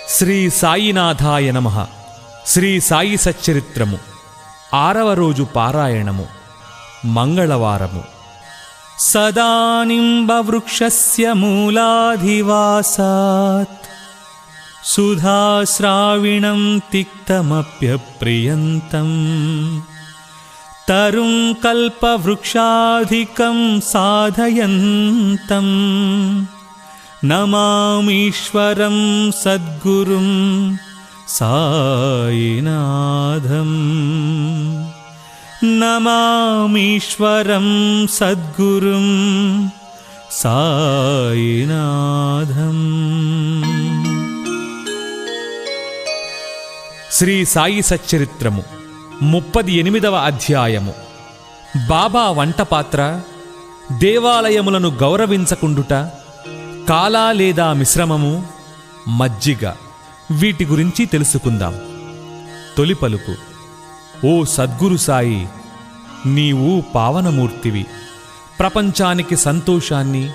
శ్రీ సాయినాథాయ నమః. శ్రీ సాయి సచ్చరిత్రము 6వ రోజు పారాయణము. మంగళవారము. సదానింబవృక్షస్య మూలాధివాసాత్ సుధాశ్రావిణం తిక్తమప్యప్రియంతం తరుం కల్పవృక్షాధికం సాధయంతం నమామీశ్వరం సద్గురుం సాయినాథం. నమామీశ్వరం సద్గురుం సాయినాథం. శ్రీ సాయి సచ్చరిత్రము 38వ అధ్యాయము. బాబా వంటపాత్ర, దేవాలయములను గౌరవించకుండుట, కాలా లేదా మిశ్రమము, మజ్జిగ, వీటి గురించి తెలుసుకుందాం. తొలి పలుకు. ఓ సద్గురు సాయి, నీవు పావనమూర్తివి. ప్రపంచానికి సంతోషాన్ని,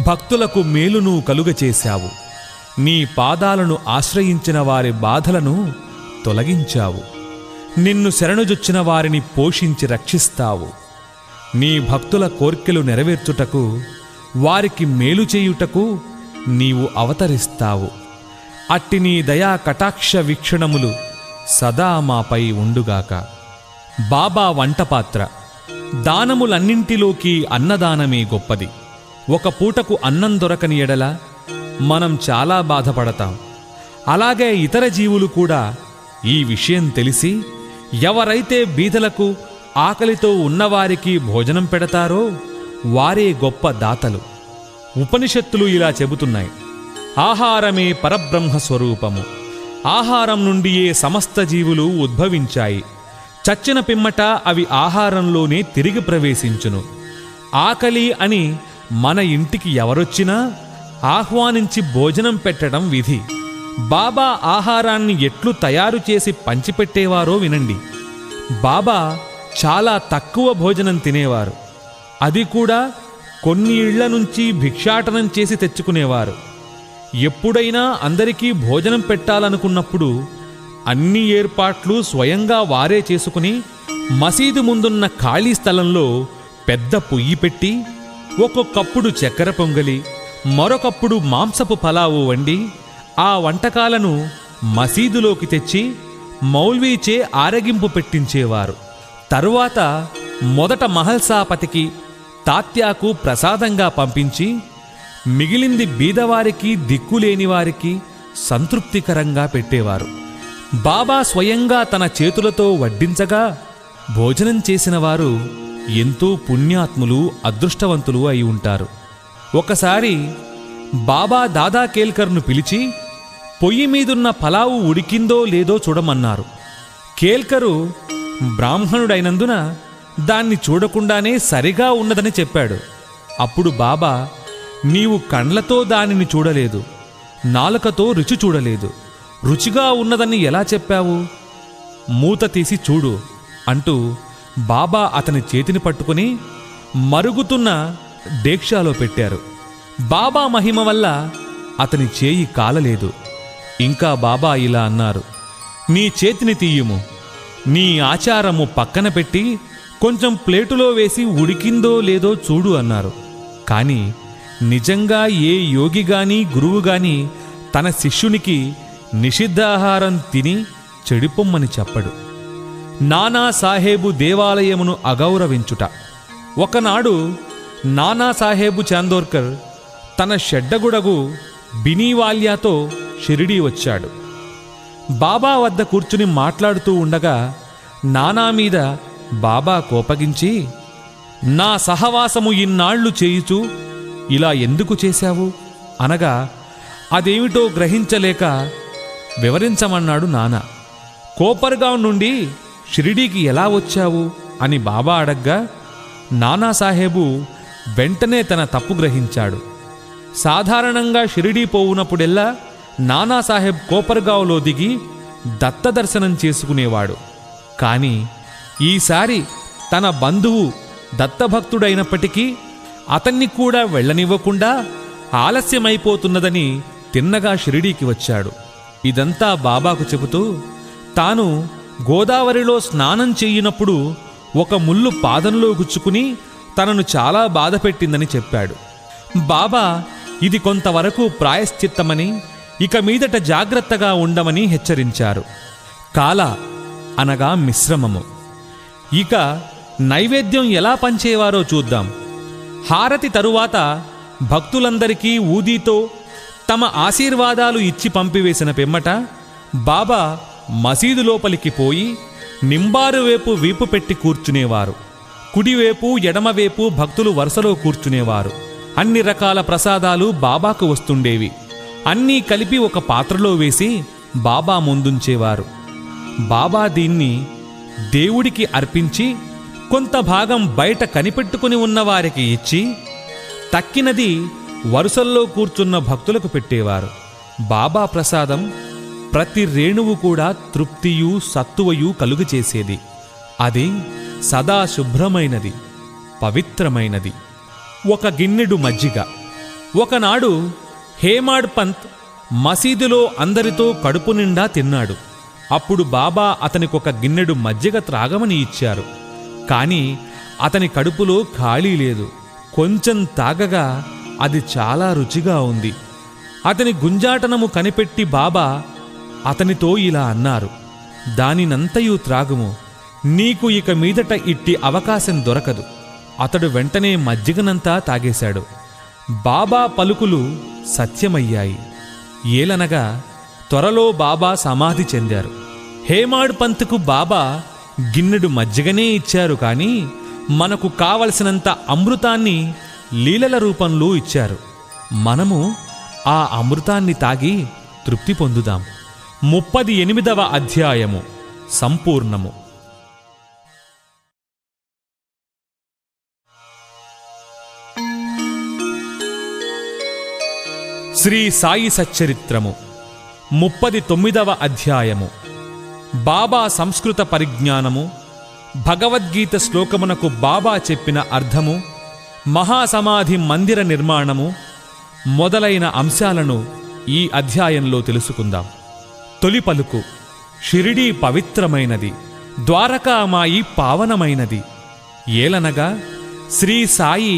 భక్తులకు మేలును కలుగచేశావు. నీ పాదాలను ఆశ్రయించిన వారి బాధలను తొలగించావు. నిన్ను శరణుజొచ్చిన వారిని పోషించి రక్షిస్తావు. నీ భక్తుల కోర్కెలు నెరవేర్చుటకు, వారికి మేలు చేయుటకు నీవు అవతరిస్తావు. అట్టి నీ దయా కటాక్ష వీక్షణములు సదా మాపై ఉండుగాక. బాబా వంటపాత్ర. దానములన్నింటిలోకి అన్నదానమే గొప్పది. ఒక పూటకు అన్నం దొరకని ఎడల మనం చాలా బాధపడతాం. అలాగే ఇతర జీవులు కూడా ఈ విషయం తెలిసి ఎవరైతే బీదలకు, ఆకలితో ఉన్నవారికి భోజనం పెడతారో వారే గొప్ప దాతలు. ఉపనిషత్తులు ఇలా చెబుతున్నాయి: ఆహారమే పరబ్రహ్మ స్వరూపము. ఆహారం నుండియే సమస్త జీవులు ఉద్భవించాయి. చచ్చిన పిమ్మట అవి ఆహారంలోనే తిరిగి ప్రవేశించును. ఆకలి అని మన ఇంటికి ఎవరొచ్చినా ఆహ్వానించి భోజనం పెట్టడం విధి. బాబా ఆహారాన్ని ఎట్లు తయారు చేసి పంచిపెట్టేవారో వినండి. బాబా చాలా తక్కువ భోజనం తినేవారు. అది కూడా కొన్ని ఇళ్ల నుంచి భిక్షాటనం చేసి తెచ్చుకునేవారు. ఎప్పుడైనా అందరికీ భోజనం పెట్టాలనుకున్నప్పుడు అన్ని ఏర్పాట్లు స్వయంగా వారే చేసుకుని మసీదు ముందున్న ఖాళీ స్థలంలో పెద్ద పొయ్యి పెట్టి ఒక్కొక్కప్పుడు చక్కెర పొంగలి, మరొకప్పుడు మాంసపు పలావు వండి ఆ వంటకాలను మసీదులోకి తెచ్చి మౌల్వీచే ఆరగింపు పెట్టించేవారు. తరువాత మొదట మహల్సాపతికి, తాత్యాకు ప్రసాదంగా పంపించి మిగిలింది బీదవారికి, దిక్కులేనివారికి సంతృప్తికరంగా పెట్టేవారు. బాబా స్వయంగా తన చేతులతో వడ్డించగా భోజనం చేసిన వారు ఎంతో పుణ్యాత్ములు, అదృష్టవంతులు అయి ఉంటారు. ఒకసారి బాబా దాదా కేల్కర్ను పిలిచి పొయ్యి మీదున్న పలావు ఉడికిందో లేదో చూడమన్నారు. కేల్కరు బ్రాహ్మణుడైనందున దాన్ని చూడకుండానే సరిగా ఉన్నదని చెప్పాడు. అప్పుడు బాబా, నీవు కండ్లతో దానిని చూడలేదు, నాలుకతో రుచి చూడలేదు, రుచిగా ఉన్నదని ఎలా చెప్పావు? మూత తీసి చూడు అంటూ బాబా అతని చేతిని పట్టుకుని మరుగుతున్న డేక్షాలో పెట్టారు. బాబా మహిమ వల్ల అతని చేయి కాలలేదు. ఇంకా బాబా ఇలా అన్నారు: నీ చేతిని తీయుము, నీ ఆచారము పక్కన పెట్టి కొంచెం ప్లేటులో వేసి ఉడికిందో లేదో చూడు అన్నారు. కాని నిజంగా ఏ యోగిగాని, గురువుగాని తన శిష్యునికి నిషిద్ధాహారం తిని చెడిపొమ్మని చెప్పడు. నానాసాహేబు దేవాలయమును అగౌరవించుట. ఒకనాడు నానాసాహేబు చాందోర్కర్ తన షెడ్డగుడగు బినీవాల్యాతో షిరిడీ వచ్చాడు. బాబా వద్ద కూర్చుని మాట్లాడుతూ ఉండగా నానా మీద బాబా కోపగించి, నా సహవాసము ఇన్నాళ్లు చేయుచూ ఇలా ఎందుకు చేశావు అనగా అదేమిటో గ్రహించలేక వివరించమన్నాడు నానా. కోపర్గాం నుండి షిరిడీకి ఎలా వచ్చావు అని బాబా అడగ్గా నానాసాహేబు వెంటనే తన తప్పు గ్రహించాడు. సాధారణంగా షిరిడీ పోవునప్పుడెల్లా నానాసాహెబ్ కోపర్గావ్లో దిగి దత్తదర్శనం చేసుకునేవాడు. కాని ఈసారి తన బంధువు దత్తభక్తుడైనప్పటికీ అతన్ని కూడా వెళ్ళనివ్వకుండా ఆలస్యమైపోతున్నదని తిన్నగా షిరిడీకి వచ్చాడు. ఇదంతా బాబాకు చెబుతూ తాను గోదావరిలో స్నానం చెయ్యినప్పుడు ఒక ముళ్ళు పాదంలో గుచ్చుకుని తనను చాలా బాధపెట్టిందని చెప్పాడు. బాబా ఇది కొంతవరకు ప్రాయశ్చిత్తమని, ఇక మీదట జాగ్రత్తగా ఉండమని హెచ్చరించారు. కాల అనగా మిశ్రమము. ఇక నైవేద్యం ఎలా పంచేవారో చూద్దాం. హారతి తరువాత భక్తులందరికీ ఊదీతో తమ ఆశీర్వాదాలు ఇచ్చి పంపివేసిన పిమ్మట బాబా మసీదు లోపలికి పోయి నింబారువేపు వీపు పెట్టి కూర్చునేవారు. కుడివేపు ఎడమవేపు భక్తులు వరుసలో కూర్చునేవారు. అన్ని రకాల ప్రసాదాలు బాబాకు వస్తుండేవి. అన్నీ కలిపి ఒక పాత్రలో వేసి బాబా ముందుంచేవారు. బాబా దీన్ని దేవుడికి అర్పించి కొంత భాగం బయట కనిపెట్టుకుని ఉన్నవారికి ఇచ్చి తక్కినది వరుసల్లో కూర్చున్న భక్తులకు పెట్టేవారు. బాబా ప్రసాదం ప్రతి రేణువు కూడా తృప్తియు సత్తువయు కలుగచేసేది. అది సదా శుభ్రమైనది, పవిత్రమైనది. ఒక గిన్నెడు మజ్జిగ. ఒకనాడు హేమాడ్ పంత్ మసీదులో అందరితో కడుపు నిండా తిన్నాడు. అప్పుడు బాబా అతనికొక గిన్నెడు మజ్జిగ త్రాగమని ఇచ్చారు. కాని అతని కడుపులో ఖాళీ లేదు. కొంచెం తాగగా అది చాలా రుచిగా ఉంది. అతని గుంజాటనము కనిపెట్టి బాబా అతనితో ఇలా అన్నారు, దానినంతయు త్రాగుము, నీకు ఇక మీదట ఇట్టి అవకాశం దొరకదు. అతడు వెంటనే మజ్జిగనంతా తాగేశాడు. బాబా పలుకులు సత్యమయ్యాయి. ఏలనగా త్వరలో బాబా సమాధి చెందారు. హేమాడ్ పంత్కు బాబా గిన్నెడు మజ్జిగనే ఇచ్చారు, కానీ మనకు కావలసినంత అమృతాన్ని లీలల రూపంలో ఇచ్చారు. మనము ఆ అమృతాన్ని తాగి తృప్తి పొందుదాం. 38వ అధ్యాయము సంపూర్ణము. శ్రీ సాయి సచ్చరిత్రము 39వ అధ్యాయము. బాబా సంస్కృత పరిజ్ఞానము, భగవద్గీత శ్లోకమునకు బాబా చెప్పిన అర్థము, మహాసమాధి మందిర నిర్మాణము మొదలైన అంశాలను ఈ అధ్యాయంలో తెలుసుకుందాం. తొలి పలుకు. షిరిడీ పవిత్రమైనది, ద్వారకామాయి పావనమైనది. ఏలనగా శ్రీ సాయి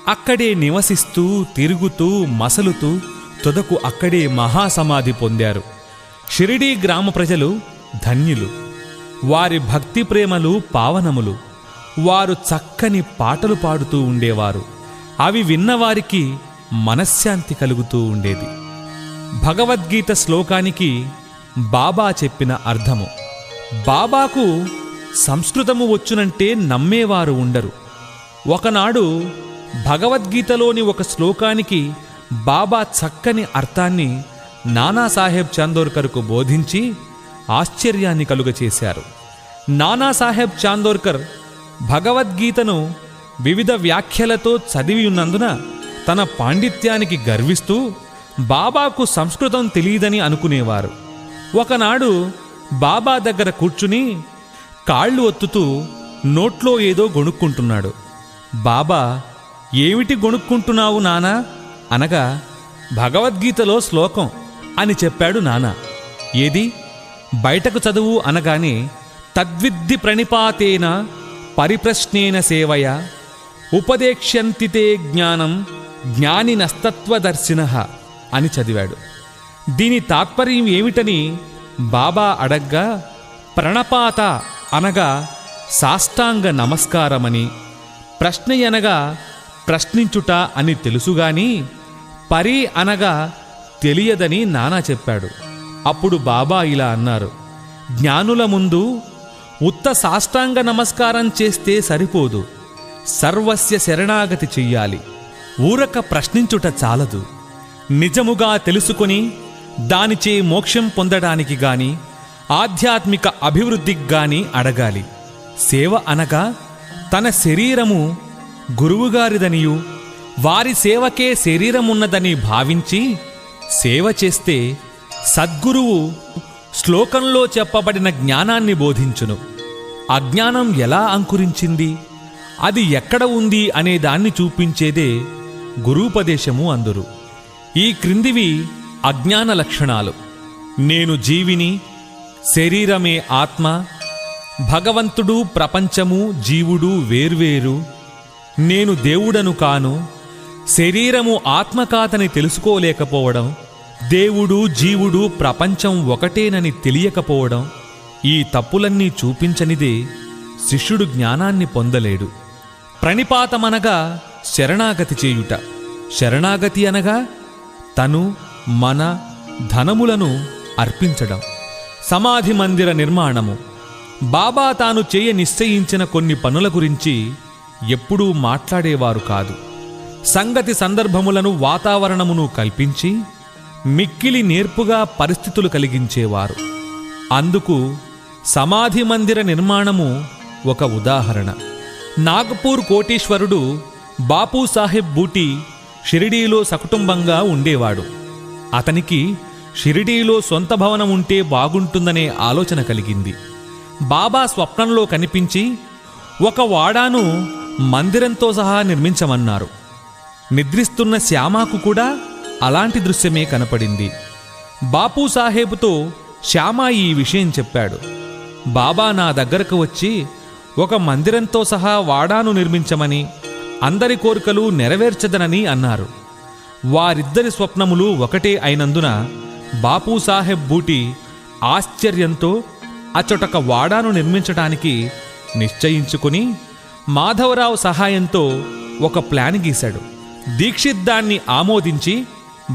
అక్కడే నివసిస్తూ తిరుగుతూ మసలుతూ తుదకు అక్కడే మహాసమాధి పొందారు. షిరిడీ గ్రామ ప్రజలు ధన్యులు. వారి భక్తి ప్రేమలు పావనములు. వారు చక్కని పాటలు పాడుతూ ఉండేవారు. అవి విన్నవారికి మనశ్శాంతి కలుగుతూ ఉండేది. భగవద్గీత శ్లోకానికి బాబా చెప్పిన అర్థము. బాబాకు సంస్కృతము వచ్చునంటే నమ్మేవారు ఉండరు. ఒకనాడు భగవద్గీతలోని ఒక శ్లోకానికి బాబా చక్కని అర్థాన్ని నానాసాహెబ్ చాందోర్కర్కు బోధించి ఆశ్చర్యాన్ని కలుగచేశారు. నానాసాహెబ్ చాందోర్కర్ భగవద్గీతను వివిధ వ్యాఖ్యలతో చదివి ఉన్నందున తన పాండిత్యానికి గర్విస్తూ బాబాకు సంస్కృతం తెలియదని అనుకునేవారు. ఒకనాడు బాబా దగ్గర కూర్చుని కాళ్ళు ఒత్తుతూ నోట్లో ఏదో గొణుక్కుంటున్నాడు. బాబా, ఏమిటి గొణుక్కుంటున్నావు నానా అనగా, భగవద్గీతలో శ్లోకం అని చెప్పాడు నాన్న. ఏది, బయటకు చదువు అనగానే, తద్విద్ధి ప్రణిపాతేన పరిప్రశ్నేన సేవయ ఉపదేక్ష్యంతితే జ్ఞానం జ్ఞానినస్తత్వదర్శినః అని చదివాడు. దీని తాత్పర్యం ఏమిటని బాబా అడగ్గా, ప్రణపాత అనగా సాష్టాంగ నమస్కారమని, ప్రశ్న అనగా ప్రశ్నించుట అని తెలుసుగాని పరి అనగా తెలియదని నానా చెప్పాడు. అప్పుడు బాబా ఇలా అన్నారు, జ్ఞానుల ముందు ఉత్త సాష్టాంగ నమస్కారం చేస్తే సరిపోదు, సర్వస్య శరణాగతి చెయ్యాలి. ఊరక ప్రశ్నించుట చాలదు. నిజముగా తెలుసుకొని దానిచే మోక్షం పొందడానికి గాని ఆధ్యాత్మిక అభివృద్ధికి గాని అడగాలి. సేవ అనగా తన శరీరము గురువుగారిదనియు వారి సేవకే శరీరమున్నదని భావించి సేవ చేస్తే సద్గురువు శ్లోకంలో చెప్పబడిన జ్ఞానాన్ని బోధించును. అజ్ఞానం ఎలా అంకురించింది, అది ఎక్కడ ఉంది అనే దాన్ని చూపించేదే గురూపదేశము అందురు. ఈ క్రిందివి అజ్ఞాన లక్షణాలు. నేను జీవిని, శరీరమే ఆత్మ, భగవంతుడు ప్రపంచము జీవుడు వేర్వేరు, నేను దేవుడను కాను, శరీరము ఆత్మ కాదని తెలుసుకోలేకపోవడం, దేవుడు జీవుడు ప్రపంచం ఒకటేనని తెలియకపోవడం, ఈ తప్పులన్నీ చూపించనిదే శిష్యుడు జ్ఞానాన్ని పొందలేడు. ప్రణిపాతమనగా శరణాగతి చేయుట, శరణాగతి అనగా తను మన ధనములను అర్పించడం. సమాధి మందిర నిర్మాణము. బాబా తాను చేయ నిశ్చయించిన కొన్ని పనుల గురించి ఎప్పుడూ మాట్లాడేవారు కాదు. సంగతి సందర్భములను వాతావరణమును కల్పించి మిక్కిలి నేర్పుగా పరిస్థితులు కలిగించేవారు. అందుకు సమాధి మందిర నిర్మాణము ఒక ఉదాహరణ. నాగపూర్ కోటీశ్వరుడు బాపూసాహెబ్ బూటీ షిరిడీలో సకుటుంబంగా ఉండేవాడు. అతనికి షిరిడీలో సొంత భవనం ఉంటే బాగుంటుందనే ఆలోచన కలిగింది. బాబా స్వప్నంలో కనిపించి ఒక వాడాను మందిరంతో సహా నిర్మించమన్నారు. నిద్రిస్తున్న శ్యామాకు కూడా అలాంటి దృశ్యమే కనపడింది. బాపూసాహెబ్తో శ్యామ ఈ విషయం చెప్పాడు. బాబా నా దగ్గరకు వచ్చి ఒక మందిరంతో సహా వాడాను నిర్మించమని, అందరి కోరికలు నెరవేర్చదనని అన్నారు. వారిద్దరి స్వప్నములు ఒకటే అయినందున బాపూసాహెబ్ బూటీ ఆశ్చర్యంతో అచ్చటొక వాడాను నిర్మించటానికి నిశ్చయించుకుని మాధవరావు సహాయంతో ఒక ప్లాన్ గీశాడు. దీక్షిత్ దాన్ని ఆమోదించి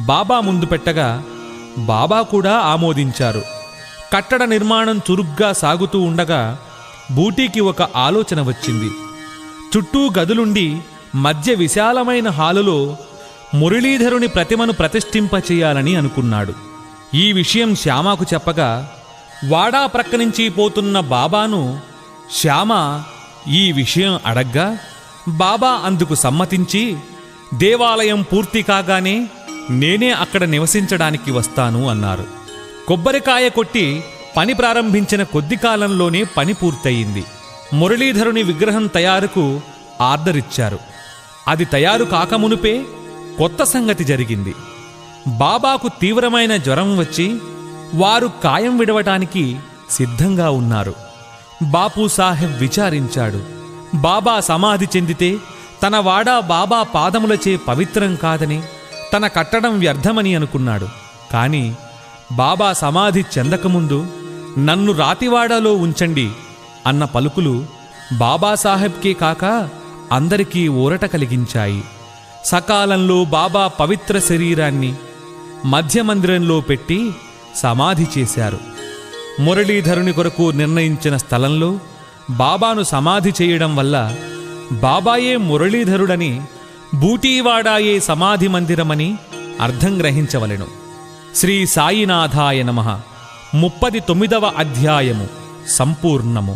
బాబా ముందు పెట్టగా బాబా కూడా ఆమోదించారు. కట్టడ నిర్మాణం చురుగ్గా సాగుతూ ఉండగా బూటీకి ఒక ఆలోచన వచ్చింది. చుట్టూ గదులుండి మధ్య విశాలమైన హాలులో మురళీధరుని ప్రతిమను ప్రతిష్ఠింపచేయాలని అనుకున్నాడు. ఈ విషయం శ్యామకు చెప్పగా వాడా ప్రక్క నుంచి పోతున్న బాబాను శ్యామ ఈ విషయం అడగ్గా బాబా అందుకు సమ్మతించి దేవాలయం పూర్తి కాగానే నేనే అక్కడ నివసించడానికి వస్తాను అన్నారు. కొబ్బరికాయ కొట్టి పని ప్రారంభించిన కొద్ది కాలంలోనే పని పూర్తయింది. మురళీధరుని విగ్రహం తయారుకు ఆర్డర్ ఇచ్చారు. అది తయారు కాకమునుపే కొత్త సంగతి జరిగింది. బాబాకు తీవ్రమైన జ్వరం వచ్చి వారు కాయం విడవటానికి సిద్ధంగా ఉన్నారు. బాపూసాహెబ్ విచారించాడు. బాబా సమాధి చెందితే తన వాడా బాబా పాదములచే పవిత్రం కాదని, తన కట్టడం వ్యర్థమని అనుకున్నాడు. కాని బాబా సమాధి చెందకముందు నన్ను రాతివాడాలో ఉంచండి అన్న పలుకులు బాబాసాహెబ్కే కాక అందరికీ ఊరట కలిగించాయి. సకాలంలో బాబా పవిత్ర శరీరాన్ని మధ్య మందిరంలో పెట్టి సమాధి చేశారు. మురళీధరుని కొరకు నిర్ణయించిన స్థలంలో బాబాను సమాధి చేయడం వల్ల బాబాయే మురళీధరుడని, బూటీవాడాయే సమాధి మందిరమని అర్థం గ్రహించవలెను. శ్రీ సాయినాథాయ నమః. 39వ అధ్యాయము సంపూర్ణము.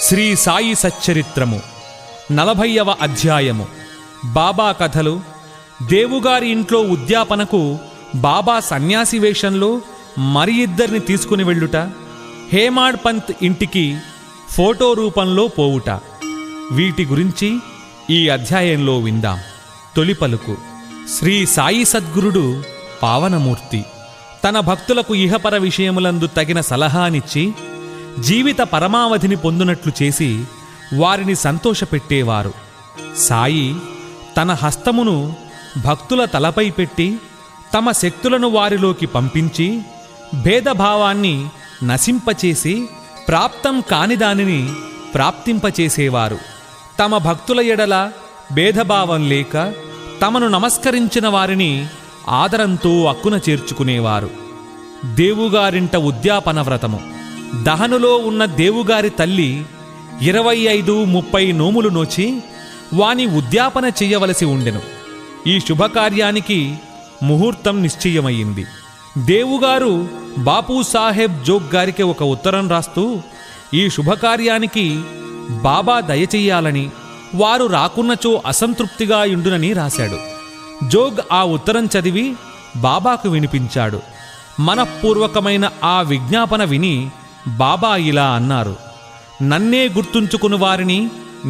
శ్రీ సాయి సచ్చరిత్రము 40వ అధ్యాయము. బాబా కథలు. దేవుగారి ఇంట్లో ఉద్యాపనకు బాబా సన్యాసి వేషంలో మరి ఇద్దరిని తీసుకుని వెళ్ళుట, హేమాడ్ పంత్ ఇంటికి ఫోటో రూపంలో పోవుట, వీటి గురించి ఈ అధ్యాయంలో విందాం. తొలి పలుకు. శ్రీ సాయి సద్గురుడు పావనమూర్తి. తన భక్తులకు ఇహపర విషయములందు తగిన సలహానిచ్చి జీవిత పరమావధిని పొందునట్లు చేసి వారిని సంతోషపెట్టేవారు. సాయి తన హస్తమును భక్తుల తలపై పెట్టి తమ శక్తులను వారిలోకి పంపించి భేదభావాన్ని నశింపచేసి ప్రాప్తం కానిదానిని ప్రాప్తింపచేసేవారు. తమ భక్తుల ఎడల భేదభావం లేక తమను నమస్కరించిన వారిని ఆదరంతో అక్కున చేర్చుకునేవారు. దేవుగారింట ఉద్యాపన వ్రతము. దహనులో ఉన్న దేవుగారి తల్లి 25-30 నోములు నోచి వాని ఉద్యాపన చెయ్యవలసి ఉండెను. ఈ శుభకార్యానికి ముహూర్తం నిశ్చయమయ్యింది. దేవుగారు బాపూసాహెబ్ జోగ్ గారికి ఒక ఉత్తరం రాస్తూ ఈ శుభకార్యానికి బాబా దయచెయ్యాలని, వారు రాకున్నచో అసంతృప్తిగా యుండునని రాశాడు. జోగ్ ఆ ఉత్తరం చదివి బాబాకు వినిపించాడు. మనఃపూర్వకమైన ఆ విజ్ఞాపన విని బాబా ఇలా అన్నారు: నన్నే గుర్తుంచుకుని వారిని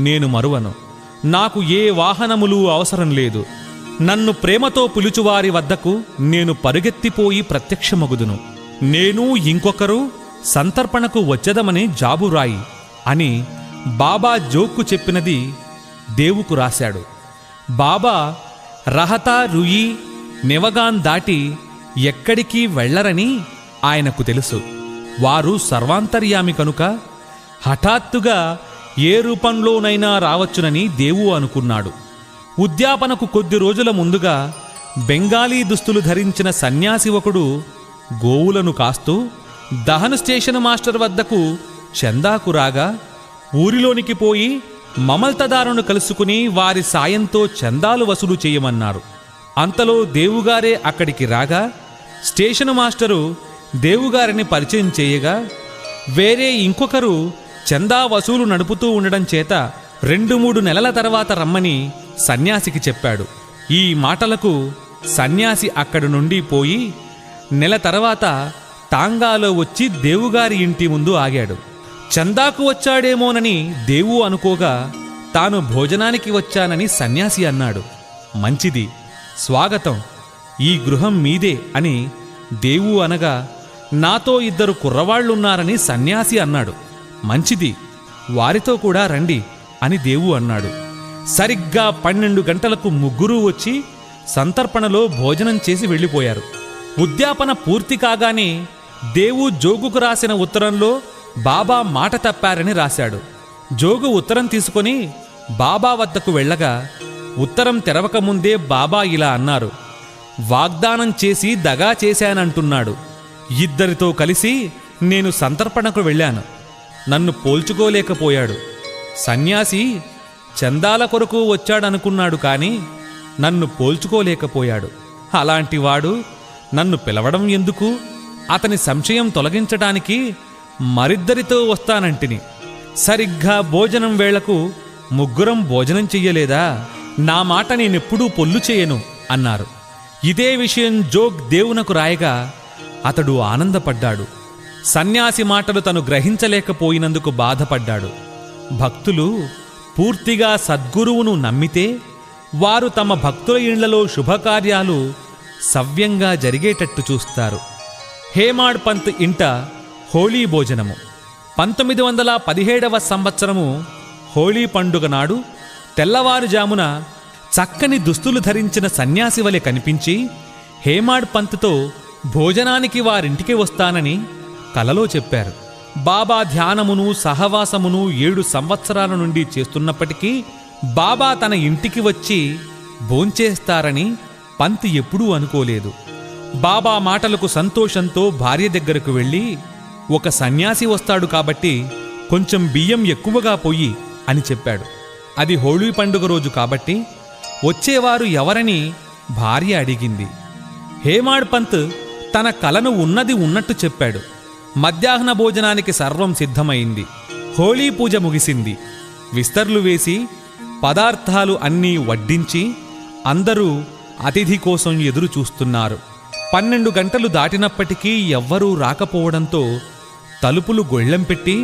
నేను మరువను. నాకు ఏ వాహనములు అవసరం లేదు. నన్ను ప్రేమతో పిలుచువారి వద్దకు నేను పరుగెత్తిపోయి ప్రత్యక్షమగుదును. నేను ఇంకొకరు సంతర్పణకు వచ్చదమని జాబురాయి అని బాబా జోక్కు చెప్పినది దేవుకు రాశాడు. బాబా రహతా రుయి నెవగాన్ దాటి ఎక్కడికి వెళ్లరని ఆయనకు తెలుసు. వారు సర్వాంతర్యామి కనుక హఠాత్తుగా ఏ రూపంలోనైనా రావచ్చునని దేవు అనుకున్నాడు. ఉద్యాపనకు కొద్ది రోజుల ముందుగా బెంగాలీ దుస్తులు ధరించిన సన్యాసి ఒకడు గోవులను కాస్తూ దహన స్టేషన్ మాస్టర్ వద్దకు చందాకు రాగా ఊరిలోనికి పోయి మమల్తదారును కలుసుకుని వారి సాయంతో చందాలు వసూలు చేయమన్నారు. అంతలో దేవుగారే అక్కడికి రాగా స్టేషన్ మాస్టరు దేవుగారిని పరిచయం చేయగా వేరే ఇంకొకరు చందా వసూలు నడుపుతూ ఉండడం చేత 2-3 నెలల తర్వాత రమ్మని సన్యాసికి చెప్పాడు. ఈ మాటలకు సన్యాసి అక్కడి నుండి పోయి నెల తర్వాత టాంగాలో వచ్చి దేవుగారి ఇంటి ముందు ఆగాడు. చందాకు వచ్చాడేమోనని దేవు అనుకోగా తాను భోజనానికి వచ్చానని సన్యాసి అన్నాడు. మంచిది, స్వాగతం, ఈ గృహం మీదే అని దేవు అనగా నాతో 2 కుర్రవాళ్లున్నారని సన్యాసి అన్నాడు. మంచిది, వారితో కూడా రండి అని దేవు అన్నాడు. సరిగ్గా 12 గంటలకు ముగ్గురూ వచ్చి సంతర్పణలో భోజనం చేసి వెళ్ళిపోయారు. ఉద్యాపన పూర్తి కాగానే దేవు జోగుకు రాసిన ఉత్తరంలో బాబా మాట తప్పారని రాశాడు. జోగు ఉత్తరం తీసుకొని బాబా వద్దకు వెళ్ళగా ఉత్తరం తెరవకముందే బాబా ఇలా అన్నారు: వాగ్దానం చేసి దగా చేశానంటున్నాడు. 2 కలిసి నేను సంతర్పణకు వెళ్ళాను. నన్ను పోల్చుకోలేకపోయాడు. సన్యాసి చందాల కొరకు వచ్చాడనుకున్నాడు కాని నన్ను పోల్చుకోలేకపోయాడు. అలాంటివాడు నన్ను పిలవడం ఎందుకు? అతని సంశయం తొలగించడానికి మరిద్దరితో వస్తానంటిని. సరిగ్గా భోజనం వేళకు ముగ్గురం భోజనం చెయ్యలేదా? నా మాట నేనెప్పుడూ పొల్లు చేయను అన్నారు. ఇదే విషయం జోగ్ దేవునకు రాయగా అతడు ఆనందపడ్డాడు. సన్యాసి మాటలు తను గ్రహించలేకపోయినందుకు బాధపడ్డాడు. భక్తులు పూర్తిగా సద్గురువును నమ్మితే వారు తమ భక్తుల ఇళ్లలో శుభకార్యాలు సవ్యంగా జరిగేటట్టు చూస్తారు. హేమాడ్ పంత్ ఇంట హోళీ భోజనము. 1917వ సంవత్సరము హోళీ పండుగ నాడు తెల్లవారుజామున చక్కని దుస్తులు ధరించిన సన్యాసి వలె కనిపించి హేమాడ్ పంత్తో భోజనానికి వారింటికి వస్తానని కలలో చెప్పారు. బాబా ధ్యానమును సహవాసమును 7 సంవత్సరాల నుండి చేస్తున్నప్పటికీ బాబా తన ఇంటికి వచ్చి భోంచేస్తారని పంత్ ఎప్పుడూ అనుకోలేదు. బాబా మాటలకు సంతోషంతో భార్య దగ్గరకు వెళ్ళి, ఒక సన్యాసి వస్తాడు కాబట్టి కొంచెం బియ్యం ఎక్కువగా పొయ్యి అని చెప్పాడు. అది హోళీ పండుగ రోజు కాబట్టి వచ్చేవారు ఎవరని భార్య అడిగింది. హేమాడ్ పంత్ తన కలను ఉన్నది ఉన్నట్టు చెప్పాడు. మధ్యాహ్న భోజనానికి సర్వం సిద్ధమైంది. హోళీ పూజ ముగిసింది. విస్తర్లు వేసి పదార్థాలు అన్నీ వడ్డించి అందరూ అతిథి కోసం ఎదురు చూస్తున్నారు. 12 గంటలు దాటినప్పటికీ ఎవ్వరూ రాకపోవడంతో తలుపులు గొళ్ళెం పెట్టి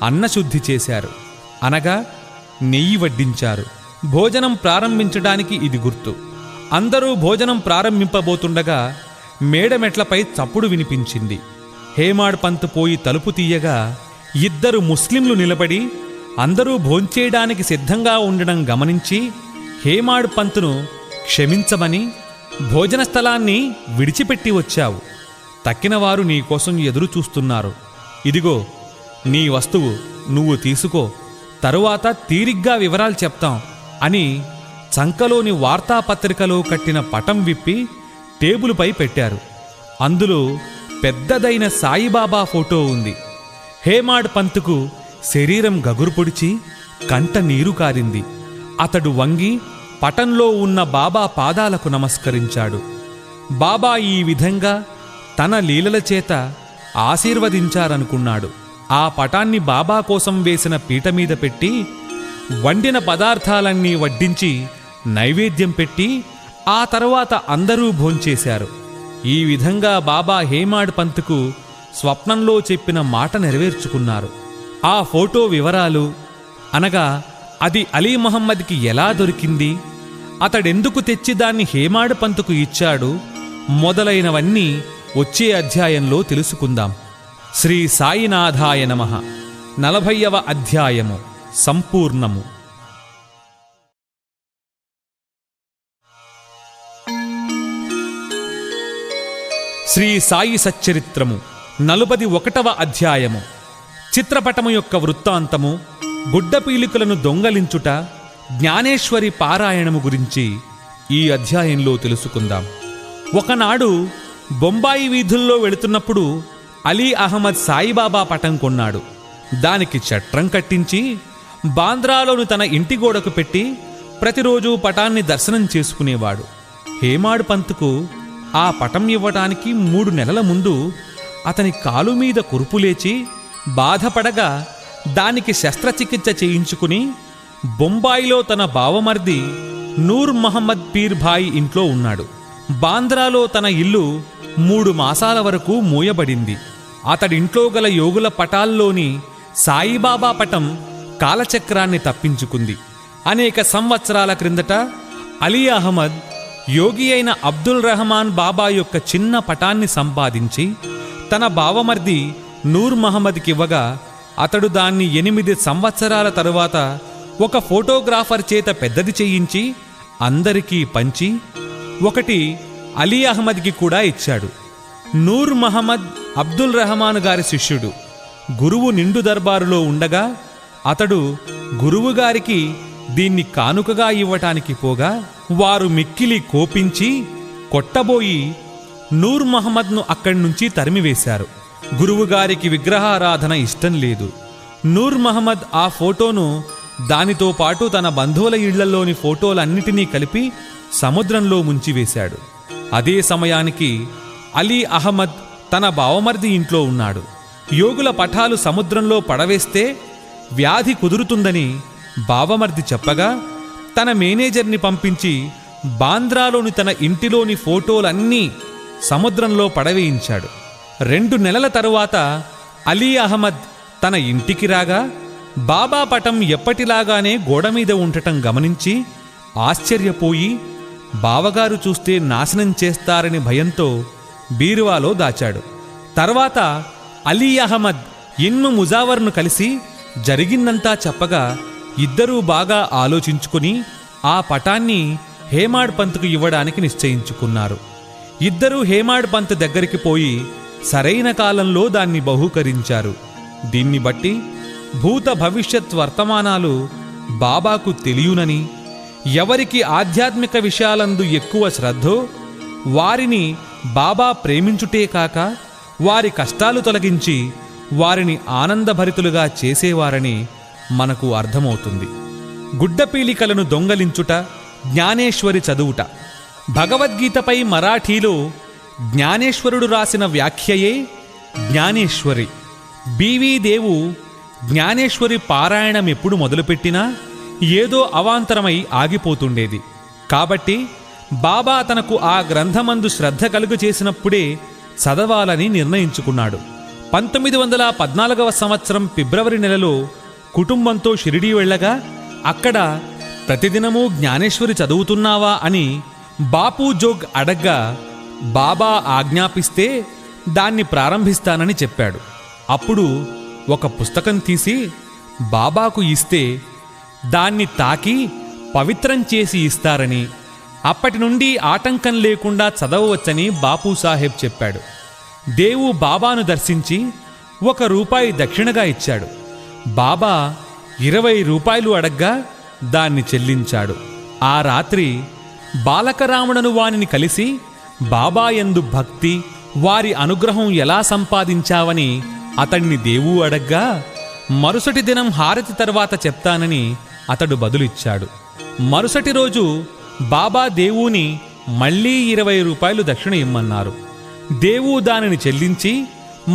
అన్నశుద్ధి చేశారు. అనగా నెయ్యి వడ్డించారు. భోజనం ప్రారంభించడానికి ఇది గుర్తు. అందరూ భోజనం ప్రారంభింపబోతుండగా మేడమెట్లపై చప్పుడు వినిపించింది. హేమాడ్ పంత్ పోయి తలుపు తీయగా 2 ముస్లింలు నిలబడి అందరూ భోంచేయడానికి సిద్ధంగా ఉండడం గమనించి హేమాడ్ పంత్ను క్షమించమని, భోజన స్థలాన్ని విడిచిపెట్టి వచ్చావు, తక్కినవారు నీకోసం ఎదురు చూస్తున్నారు, ఇదిగో నీ వస్తువు నువ్వు తీసుకో, తరువాత తీరిగ్గా వివరాలు చెప్తాం అని చంకలోని వార్తాపత్రికలో కట్టిన పటం విప్పి టేబులుపై పెట్టారు. అందులో పెద్దదైన సాయిబాబా ఫోటో ఉంది. హేమాడ్ పంత్కు శరీరం గగురు పొడిచి కంట నీరు కారింది. అతడు వంగి పటంలో ఉన్న బాబా పాదాలకు నమస్కరించాడు. బాబా ఈ విధంగా తన లీలల చేత ఆశీర్వదించారనుకున్నాడు. ఆ పటాన్ని బాబా కోసం వేసిన పీట మీద పెట్టి వండిన పదార్థాలన్నీ వడ్డించి నైవేద్యం పెట్టి ఆ తరువాత అందరూ భోంచేశారు. ఈ విధంగా బాబా హేమాడ్ పంత్కు స్వప్నంలో చెప్పిన మాట నెరవేర్చుకున్నారు. ఆ ఫోటో వివరాలు అనగా అది అలీ మహమ్మద్కి ఎలా దొరికింది, అతడెందుకు తెచ్చి దాన్ని హేమాడ్ పంతుకు ఇచ్చాడు మొదలైనవన్నీ వచ్చే అధ్యాయంలో తెలుసుకుందాం. శ్రీ సాయినాథాయ నమః. 40వ అధ్యాయము సంపూర్ణము. శ్రీ సాయి సచ్చరిత్రము 41వ అధ్యాయము. చిత్రపటము యొక్క వృత్తాంతము, గుడ్డపీలికలను దొంగలించుట, జ్ఞానేశ్వరి పారాయణము గురించి ఈ అధ్యాయంలో తెలుసుకుందాం. ఒకనాడు బొంబాయి వీధుల్లో వెళుతున్నప్పుడు అలీ అహ్మద్ సాయిబాబా పటం కొన్నాడు. దానికి చట్రం కట్టించి బాంద్రాలోని తన ఇంటి గోడకు పెట్టి ప్రతిరోజు పటాన్ని దర్శనం చేసుకునేవాడు. హేమాడ్ పంత్కు ఆ పటం ఇవ్వటానికి 3 నెలల ముందు అతని కాలు మీద కురుపులేచి బాధపడగా దానికి శస్త్రచికిత్స చేయించుకుని బొంబాయిలో తన బావమర్ది నూర్ మహమ్మద్ పీర్ భాయ్ ఇంట్లో ఉన్నాడు. బాంద్రాలో తన ఇల్లు 3 మాసాల వరకు మూయబడింది. అతడింట్లో గల యోగుల పటాల్లోని సాయిబాబా పటం కాలచక్రాన్ని తప్పించుకుంది. అనేక సంవత్సరాల క్రిందట అలీ అహ్మద్ యోగి అయిన అబ్దుల్ రెహమాన్ బాబా యొక్క చిన్న పటాన్ని సంపాదించి తన బావమర్ది నూర్ మహమ్మద్కివ్వగా అతడు దాన్ని 8 సంవత్సరాల తరువాత ఒక ఫోటోగ్రాఫర్ చేత పెద్దది చేయించి అందరికీ పంచి ఒకటి అలీ అహ్మద్కి కూడా ఇచ్చాడు. నూర్ మహమ్మద్ అబ్దుల్ రెహమాన్ గారి శిష్యుడు. గురువు నిండు దర్బారులో ఉండగా అతడు గురువుగారికి దీన్ని కానుకగా ఇవ్వటానికి పోగా వారు మిక్కిలి కోపించి కొట్టబోయి నూర్ మహమ్మద్ను అక్కడి నుంచి తరిమివేశారు. గురువుగారికి విగ్రహారాధన ఇష్టం లేదు. నూర్ మహమ్మద్ ఆ ఫోటోను దానితో పాటు తన బంధువుల ఇళ్లలోని ఫోటోలన్నిటినీ కలిపి సముద్రంలో ముంచివేశాడు. అదే సమయానికి అలీ అహ్మద్ తన బావమర్ది ఇంట్లో ఉన్నాడు. యోగుల పటాలు సముద్రంలో పడవేస్తే వ్యాధి కుదురుతుందని బావమర్ది చెప్పగా తన మేనేజర్ని పంపించి బాంద్రాలోని తన ఇంటిలోని ఫోటోలన్నీ సముద్రంలో పడవేయించాడు. 2 నెలల తరువాత అలీ అహ్మద్ తన ఇంటికి రాగా బాబా పటం ఎప్పటిలాగానే గోడమీద ఉండటం గమనించి ఆశ్చర్యపోయి బావగారు చూస్తే నాశనం చేస్తారని భయంతో బీరువాలో దాచాడు. తర్వాత అలీ అహ్మద్ ఇన్ను ముజావర్ను కలిసి జరిగిందంతా చెప్పగా ఇద్దరూ బాగా ఆలోచించుకుని ఆ పటాన్ని హేమాడ్ పంత్కు ఇవ్వడానికి నిశ్చయించుకున్నారు. ఇద్దరూ హేమాడ్ పంత్ దగ్గరికి పోయి సరైన కాలంలో దాన్ని బహూకరించారు. దీన్ని బట్టి భూత భవిష్యత్ వర్తమానాలు బాబాకు తెలియునని, ఎవరికి ఆధ్యాత్మిక విషయాలందు ఎక్కువ శ్రద్ధో వారిని బాబా ప్రేమించుటే కాక వారి కష్టాలు తొలగించి వారిని ఆనందభరితులుగా చేసేవారని మనకు అర్థమవుతుంది. గుడ్డపీలికలను దొంగలించుట, జ్ఞానేశ్వరి చదువుట. భగవద్గీతపై మరాఠీలో జ్ఞానేశ్వరుడు రాసిన వ్యాఖ్యయే జ్ఞానేశ్వరి. బివి దేవు జ్ఞానేశ్వరి పారాయణం ఎప్పుడు మొదలుపెట్టినా ఏదో అవాంతరమై ఆగిపోతుండేది. కాబట్టి బాబా తనకు ఆ గ్రంథమందు శ్రద్ధ కలుగు చేసినప్పుడే చదవాలని నిర్ణయించుకున్నాడు. 1914వ సంవత్సరం ఫిబ్రవరి నెలలో కుటుంబంతో షిరిడీ వెళ్ళగా అక్కడ ప్రతిదినమూ జ్ఞానేశ్వరి చదువుతున్నావా అని బాపూ జోగ్ అడగ్గా బాబా ఆజ్ఞాపిస్తే దాన్ని ప్రారంభిస్తానని చెప్పాడు. అప్పుడు ఒక పుస్తకం తీసి బాబాకు ఇస్తే దాన్ని తాకి పవిత్రం చేసి ఇస్తారని, అప్పటి నుండి ఆటంకం లేకుండా చదవవచ్చని బాపూసాహెబ్ చెప్పాడు. దేవు బాబాను దర్శించి ₹1 దక్షిణగా ఇచ్చాడు. బాబా 20 రూపాయలు అడగ్గా దాన్ని చెల్లించాడు. ఆ రాత్రి బాలకరాముడను వానిని కలిసి బాబా యందు భక్తి, వారి అనుగ్రహం ఎలా సంపాదించావని అతణ్ణి దేవు అడగ్గా మరుసటి దినం హారతి తర్వాత చెప్తానని అతడు బదులిచ్చాడు. మరుసటి రోజు బాబా దేవుని మళ్లీ 20 రూపాయలు దక్షిణ ఇమ్మన్నారు. దేవు దానిని చెల్లించి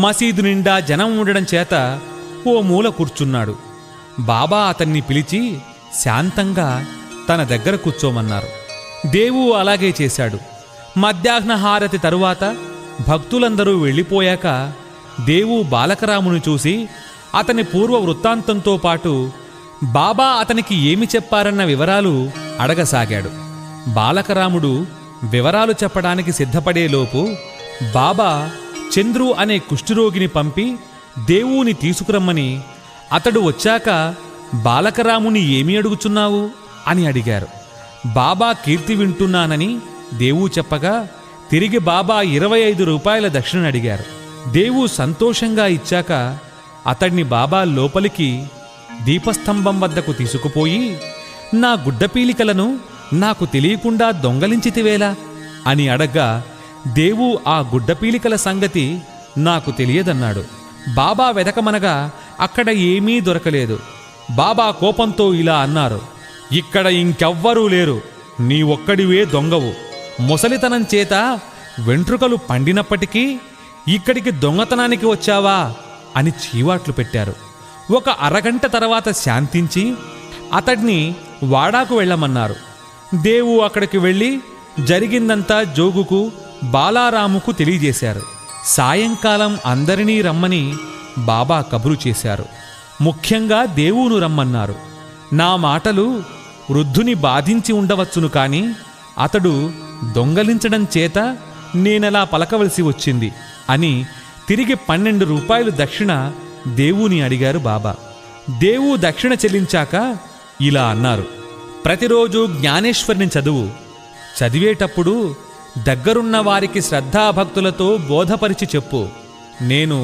మసీదు నిండా జనం ఉండడం చేత ఓ మూల కూర్చున్నాడు. బాబా అతన్ని పిలిచి శాంతంగా తన దగ్గర కూర్చోమన్నారు. దేవు అలాగే చేశాడు. మధ్యాహ్న హారతి తరువాత భక్తులందరూ వెళ్ళిపోయాక దేవు బాలకరామును చూసి అతని పూర్వ వృత్తాంతంతో పాటు బాబా అతనికి ఏమి చెప్పారన్న వివరాలు అడగసాగాడు. బాలకరాముడు వివరాలు చెప్పడానికి సిద్ధపడేలోపు బాబా చంద్రు అనే కుష్ఠరోగిని పంపి దేవుని తీసుకురమ్మని, అతడు వచ్చాక బాలకరాముని ఏమి అడుగుచున్నావు అని అడిగారు. బాబా కీర్తి వింటున్నానని దేవు చెప్పగా తిరిగి బాబా 25 రూపాయల దక్షిణ అడిగారు. దేవు సంతోషంగా ఇచ్చాక అతడిని బాబా లోపలికి దీపస్తంభం వద్దకు తీసుకుపోయి, నా గుడ్డపీలికలను నాకు తెలియకుండా దొంగలించితివేలా అని అడగ్గా దేవు ఆ గుడ్డపీలికల సంగతి నాకు తెలియదన్నాడు. బాబా వెదకమనగా అక్కడ ఏమీ దొరకలేదు. బాబా కోపంతో ఇలా అన్నారు, ఇక్కడ ఇంకెవ్వరూ లేరు, నీ ఒక్కడివే దొంగవు. ముసలితనం చేత వెంట్రుకలు పండినప్పటికీ ఇక్కడికి దొంగతనానికి వచ్చావా అని చీవాట్లు పెట్టారు. ఒక అరగంట తర్వాత శాంతించి అతడిని వాడాకు వెళ్ళమన్నారు. దేవు అక్కడికి వెళ్ళి జరిగిందంతా జోగుకు బాలారాముకు తెలియజేశారు. సాయంకాలం అందరినీ రమ్మని బాబా కబురు చేశారు. ముఖ్యంగా దేవును రమ్మన్నారు. నా మాటలు వృద్ధుని బాధించి ఉండవచ్చును, కాని అతడు దొంగలించడం చేత నేనెలా పలకవలసి వచ్చింది అని తిరిగి 12 రూపాయలు దక్షిణ దేవుని అడిగారు బాబా. దేవు దక్షిణ చెల్లించాక ఇలా అన్నారు, ప్రతిరోజు జ్ఞానేశ్వరిని చదువు. చదివేటప్పుడు దగ్గరున్న వారికి శ్రద్ధాభక్తులతో బోధపరిచి చెప్పు. నేను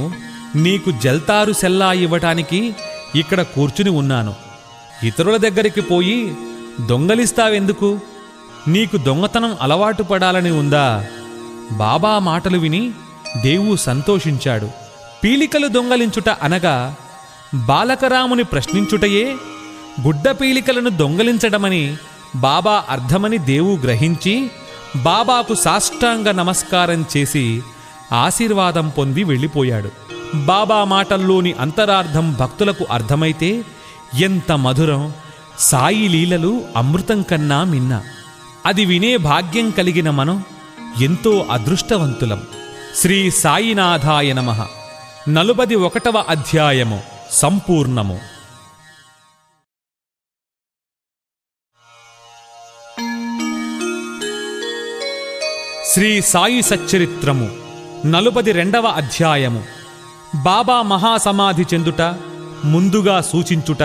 నీకు జల్తారు సెల్లా ఇవ్వటానికి ఇక్కడ కూర్చుని ఉన్నాను. ఇతరుల దగ్గరికి పోయి దొంగలిస్తావెందుకు? నీకు దొంగతనం అలవాటు పడాలని ఉందా? బాబా మాటలు విని దేవు సంతోషించాడు. పీలికలు దొంగలించుట అనగా బాలకరాముని ప్రశ్నించుటయే గుడ్డ పీలికలను దొంగలించడమని బాబా అర్థమని దేవు గ్రహించి బాబాకు సాష్టాంగ నమస్కారం చేసి ఆశీర్వాదం పొంది వెళ్ళిపోయాడు. బాబా మాటల్లోని అంతరార్థం భక్తులకు అర్థమైతే ఎంత మధురం! సాయి లీలలు అమృతం కన్నా మిన్న. అది వినే భాగ్యం కలిగిన మనం ఎంతో అదృష్టవంతులం. శ్రీ సాయినాథాయ నమః. 41వ అధ్యాయము సంపూర్ణము. శ్రీ సాయి సచ్చరిత్రము 42వ అధ్యాయము. బాబా మహాసమాధి చెందుట, ముందుగా సూచించుట,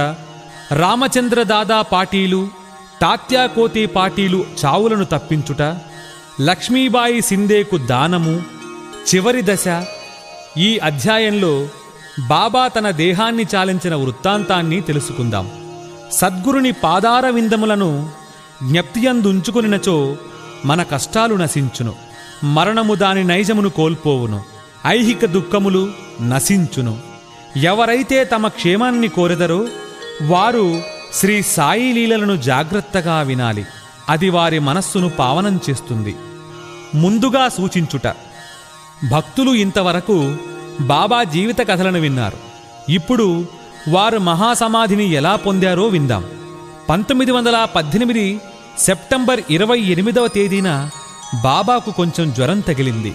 రామచంద్రదాదా పాటీలు, తాత్యాకోతి పాటీలు చావులను తప్పించుట, లక్ష్మీబాయి సింధేకు దానము, చివరి దశ. ఈ అధ్యాయంలో బాబా తన దేహాన్ని చాలించిన వృత్తాంతాన్ని తెలుసుకుందాం. సద్గురుని పాదార విందములను జ్ఞప్తియందుంచుకునినచో మన కష్టాలు నశించును, మరణము దాని నైజమును కోల్పోవును, ఐహిక దుఃఖములు నశించును. ఎవరైతే తమ క్షేమాన్ని కోరెదరో వారు శ్రీ సాయి లీలలను జాగ్రత్తగా వినాలి. అది వారి మనస్సును పావనం చేస్తుంది. ముందుగా సూచించుట. భక్తులు ఇంతవరకు బాబా జీవిత కథలను విన్నారు. ఇప్పుడు వారు మహాసమాధిని ఎలా పొందారో విందాం. 1918 సెప్టెంబర్ 28వ తేదీన బాబాకు కొంచెం జ్వరం తగిలింది.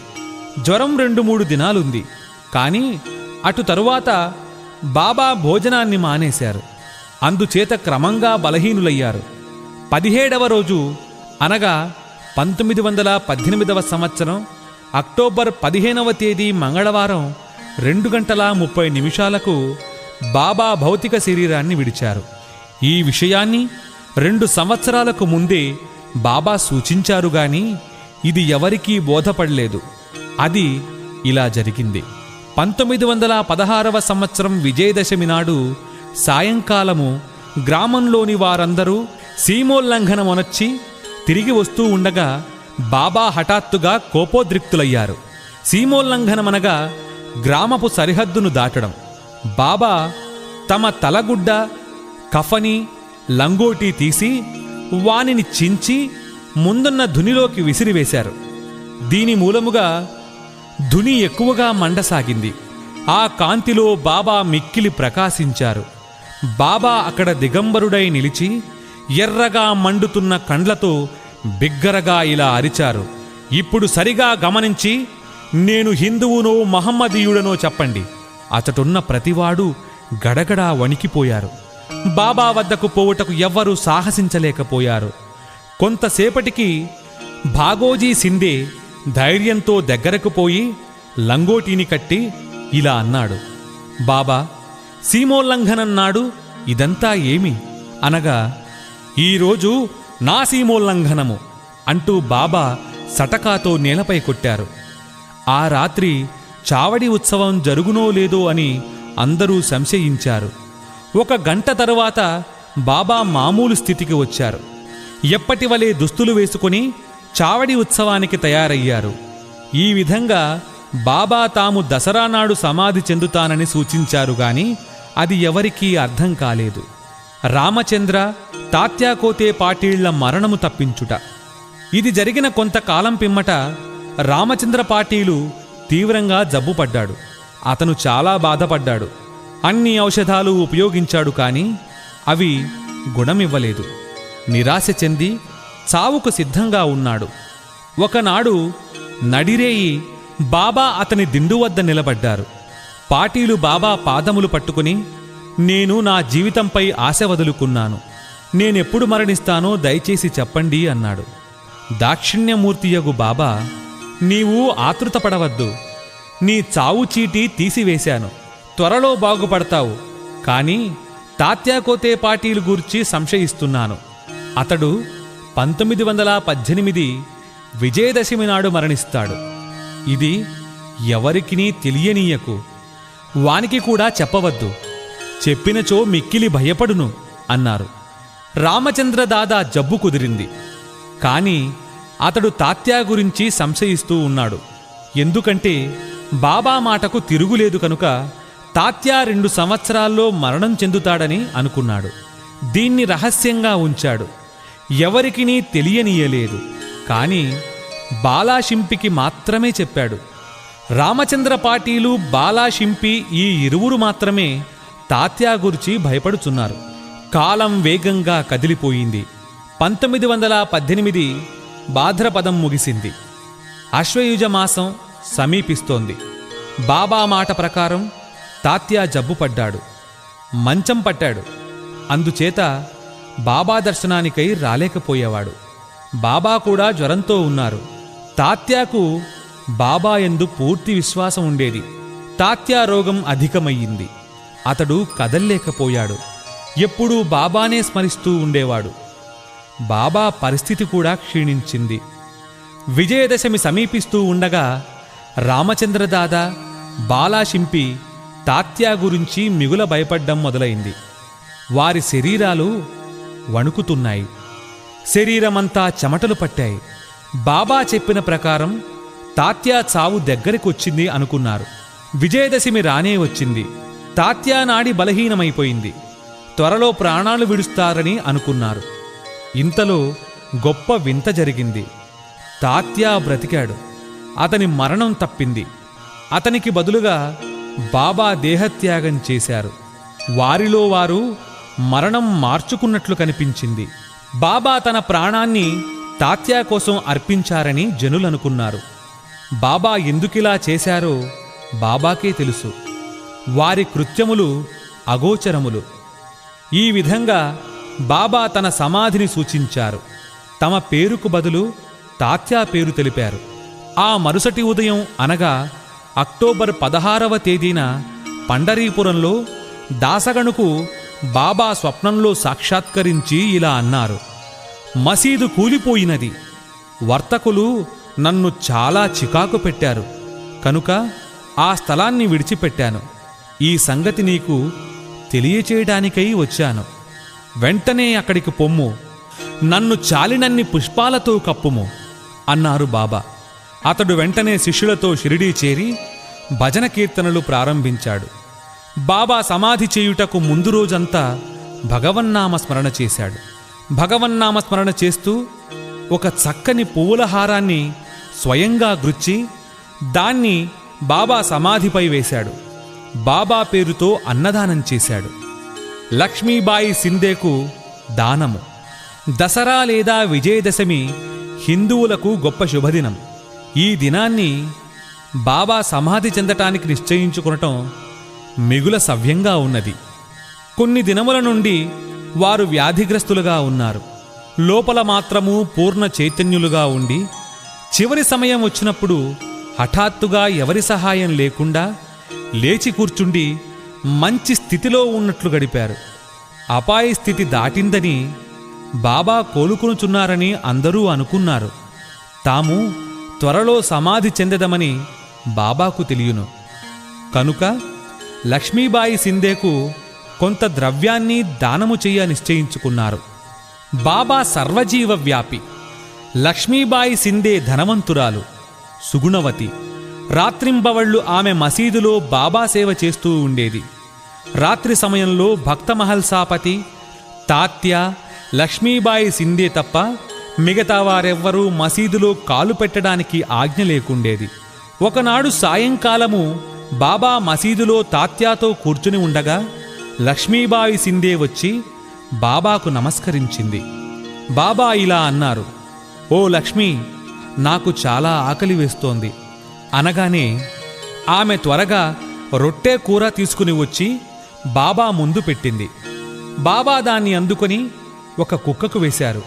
జ్వరం 2-3 దినాలుంది. కానీ అటు తరువాత బాబా భోజనాన్ని మానేశారు. అందుచేత క్రమంగా బలహీనులయ్యారు. 17వ రోజు అనగా 1918వ సంవత్సరం అక్టోబర్ 15వ తేదీ మంగళవారం 2:30 బాబా భౌతిక శరీరాన్ని విడిచారు. ఈ విషయాన్ని 2 సంవత్సరాలకు ముందే బాబా సూచించారు గాని ఇది ఎవరికీ బోధపడలేదు. అది ఇలా జరిగింది. 1916వ సంవత్సరం విజయదశమి నాడు సాయంకాలము గ్రామంలోని వారందరూ సీమోల్లంఘనమొనర్చి తిరిగి వస్తూ ఉండగా బాబా హఠాత్తుగా కోపోద్రిక్తులయ్యారు. సీమోల్లంఘనమనగా గ్రామపు సరిహద్దును దాటడం. బాబా తమ తలగుడ్డ, కఫని, లంగోటి తీసి వానిని చించి ముందున్న ధునిలోకి విసిరివేశారు. దీని మూలముగా ధుని ఎక్కువగా మండసాగింది. ఆ కాంతిలో బాబా మిక్కిలి ప్రకాశించారు. బాబా అక్కడ దిగంబరుడై నిలిచి ఎర్రగా మండుతున్న కండ్లతో బిగ్గరగా ఇలా అరిచారు, ఇప్పుడు సరిగా గమనించి నేను హిందువునో మహమ్మదీయుడనో చెప్పండి. అతడున్న ప్రతివాడు గడగడా వణికిపోయారు. బాబా వద్దకు పోవుటకు ఎవ్వరూ సాహసించలేకపోయారు. కొంతసేపటికి భాగోజీ సిందే ధైర్యంతో దగ్గరకు పోయి లంగోటీని కట్టి ఇలా అన్నాడు: బాబా, సీమోల్లంఘనన్నాడు, ఇదంతా ఏమి? అనగా, ఈరోజు నా సీమోల్లంఘనము అంటూ బాబా సటకాతో నేలపై కొట్టారు. ఆ రాత్రి చావడి ఉత్సవం జరుగునో లేదో అని అందరూ సంశయించారు. 1 గంట తరువాత బాబా మామూలు స్థితికి వచ్చారు. ఎప్పటివలే దుస్తులు వేసుకుని చావడి ఉత్సవానికి తయారయ్యారు. ఈ విధంగా బాబా తాము దసరా నాడు సమాధి చెందుతానని సూచించారు గాని అది ఎవరికీ అర్థం కాలేదు. రామచంద్ర, తాత్యాకోతే పాటీళ్ల మరణము తప్పించుట. ఇది జరిగిన కొంతకాలం పిమ్మట రామచంద్ర పాటీలు తీవ్రంగా జబ్బుపడ్డాడు. అతను చాలా బాధపడ్డాడు. అన్ని ఔషధాలు ఉపయోగించాడు కాని అవి గుణమివ్వలేదు. నిరాశ చెంది చావుకు సిద్ధంగా ఉన్నాడు. ఒకనాడు నడిరేయి బాబా అతని దిండు వద్ద నిలబడ్డారు. పాటీలు బాబా పాదములు పట్టుకుని, నేను నా జీవితంపై ఆశ వదులుకున్నాను. నేనెప్పుడు మరణిస్తానో దయచేసి చెప్పండి అన్నాడు. దాక్షిణ్యమూర్తియగు బాబా, నీవు ఆతృతపడవద్దు. నీ చావు చీటీ తీసివేశాను. త్వరలో బాగుపడతావు. కానీ తాత్యాకోతే పాటీలు గూర్చి సంశయిస్తున్నాను. అతడు 1918 విజయదశమి నాడు మరణిస్తాడు. ఇది ఎవరికినీ తెలియనీయకు. వానికి కూడా చెప్పవద్దు. చెప్పినచో మిక్కిలి భయపడును అన్నారు. రామచంద్ర దాదా జబ్బు కుదిరింది. కాని అతడు తాత్యా గురించి సంశయిస్తూ ఉన్నాడు. ఎందుకంటే బాబా మాటకు తిరుగులేదు కనుక తాత్యా 2 సంవత్సరాల్లో మరణం చెందుతాడని అనుకున్నాడు. దీన్ని రహస్యంగా ఉంచాడు. ఎవరికినీ తెలియనీయలేదు. కాని బాలాషింపికి మాత్రమే చెప్పాడు. రామచంద్ర పాటీలు, బాలాషింపి ఈ ఇరువురు మాత్రమే తాత్యా గురించి భయపడుచున్నారు. కాలం వేగంగా కదిలిపోయింది. 1918 భాద్రపదం ముగిసింది. అశ్వయుజ మాసం సమీపిస్తోంది. బాబా మాట ప్రకారం తాత్యా జబ్బుపడ్డాడు. మంచం పట్టాడు. అందుచేత బాబా దర్శనానికై రాలేకపోయేవాడు. బాబా కూడా జ్వరంతో ఉన్నారు. తాత్యాకు బాబా యందు పూర్తి విశ్వాసం ఉండేది. తాత్యా రోగం అధికమయ్యింది. అతడు కదల్లేకపోయాడు. ఎప్పుడూ బాబానే స్మరిస్తూ ఉండేవాడు. బాబా పరిస్థితి కూడా క్షీణించింది. విజయదశమి సమీపిస్తూ ఉండగా రామచంద్రదాదా, బాలాషింపి తాత్యా గురించి మిగుల భయపడ్డం మొదలైంది. వారి శరీరాలు వణుకుతున్నాయి. శరీరమంతా చెమటలు పట్టాయి. బాబా చెప్పిన ప్రకారం తాత్యా చావు దగ్గరికొచ్చింది అనుకున్నారు. విజయదశమి రానే వచ్చింది. తాత్యా నాడి బలహీనమైపోయింది. త్వరలో ప్రాణాలు విడుస్తారని అనుకున్నారు. ఇంతలో గొప్ప వింత జరిగింది. తాత్యా బ్రతికాడు. అతని మరణం తప్పింది. అతనికి బదులుగా బాబా దేహత్యాగం చేశారు. వారిలో వారు మరణం మార్చుకున్నట్లు కనిపించింది. బాబా తన ప్రాణాన్ని తాత్యా కోసం అర్పించారని జనులనుకున్నారు. బాబా ఎందుకిలా చేశారో బాబాకే తెలుసు. వారి కృత్యములు అగోచరములు. ఈ విధంగా బాబా తన సమాధిని సూచించారు. తమ పేరుకు బదులు తాత్యా పేరు తెలిపారు. ఆ మరుసటి ఉదయం అనగా అక్టోబర్ 16వ తేదీన పండరీపురంలో దాసగణుకు బాబా స్వప్నంలో సాక్షాత్కరించి ఇలా అన్నారు: మసీదు కూలిపోయినది. వర్తకులు నన్ను చాలా చికాకు పెట్టారు కనుక ఆ స్థలాన్ని విడిచిపెట్టాను. ఈ సంగతి నీకు తెలియచేయడానికై వచ్చాను. వెంటనే అక్కడికి పొమ్ము, నన్ను చాలినన్ని పుష్పాలతో కప్పుము అన్నారు బాబా. అతడు వెంటనే శిష్యులతో షిరిడీ చేరి భజన కీర్తనలు ప్రారంభించాడు. బాబా సమాధి చేయుటకు ముందు రోజంతా భగవన్నామ స్మరణ చేశాడు. భగవన్నామ స్మరణ చేస్తూ ఒక చక్కని పువ్వుల హారాన్ని స్వయంగా గుచ్చి దాన్ని బాబా సమాధిపై వేశాడు. బాబా పేరుతో అన్నదానం చేశాడు. లక్ష్మీబాయి సిందేకు దానము. దసరా లేదా విజయదశమి హిందువులకు గొప్ప శుభదినం. ఈ దినాన్ని బాబా సమాధి చెందటానికి నిశ్చయించుకునటం మిగుల సవ్యంగా ఉన్నది. కొన్ని దినముల నుండి వారు వ్యాధిగ్రస్తులుగా ఉన్నారు. లోపల మాత్రము పూర్ణ చైతన్యులుగా ఉండి చివరి సమయం వచ్చినప్పుడు హఠాత్తుగా ఎవరి సహాయం లేకుండా లేచి కూర్చుండి మంచి స్థితిలో ఉన్నట్లు గడిపారు. అపాయ స్థితి దాటిందని బాబా కోలుకొనుచున్నారని అందరూ అనుకున్నారు. తాము త్వరలో సమాధి చెందదమని బాబాకు తెలియను. కనుక లక్ష్మీబాయి సింధేకు కొంత ద్రవ్యాన్ని దానము చెయ్య నిశ్చయించుకున్నారు. బాబా సర్వజీవ వ్యాపి. లక్ష్మీబాయి సింధే ధనవంతురాలు, సుగుణవతి. రాత్రింబవళ్ళు ఆమె మసీదులో బాబా సేవ చేస్తూ ఉండేది. రాత్రి సమయంలో భక్తమహల్ సాపతి, తాత్య, లక్ష్మీబాయి సింధే తప్ప మిగతా వారెవ్వరూ మసీదులో కాలు పెట్టడానికి ఆజ్ఞ లేకుండేది. ఒకనాడు సాయంకాలము బాబా మసీదులో తాత్యాతో కూర్చుని ఉండగా లక్ష్మీబాయి సింధే వచ్చి బాబాకు నమస్కరించింది. బాబా ఇలా అన్నారు, ఓ లక్ష్మీ, నాకు చాలా ఆకలి వేస్తోంది అనగానే ఆమె త్వరగా రొట్టె కూర తీసుకుని వచ్చి బాబా ముందు పెట్టింది. బాబా దాన్ని అందుకొని ఒక కుక్కకు వేశారు.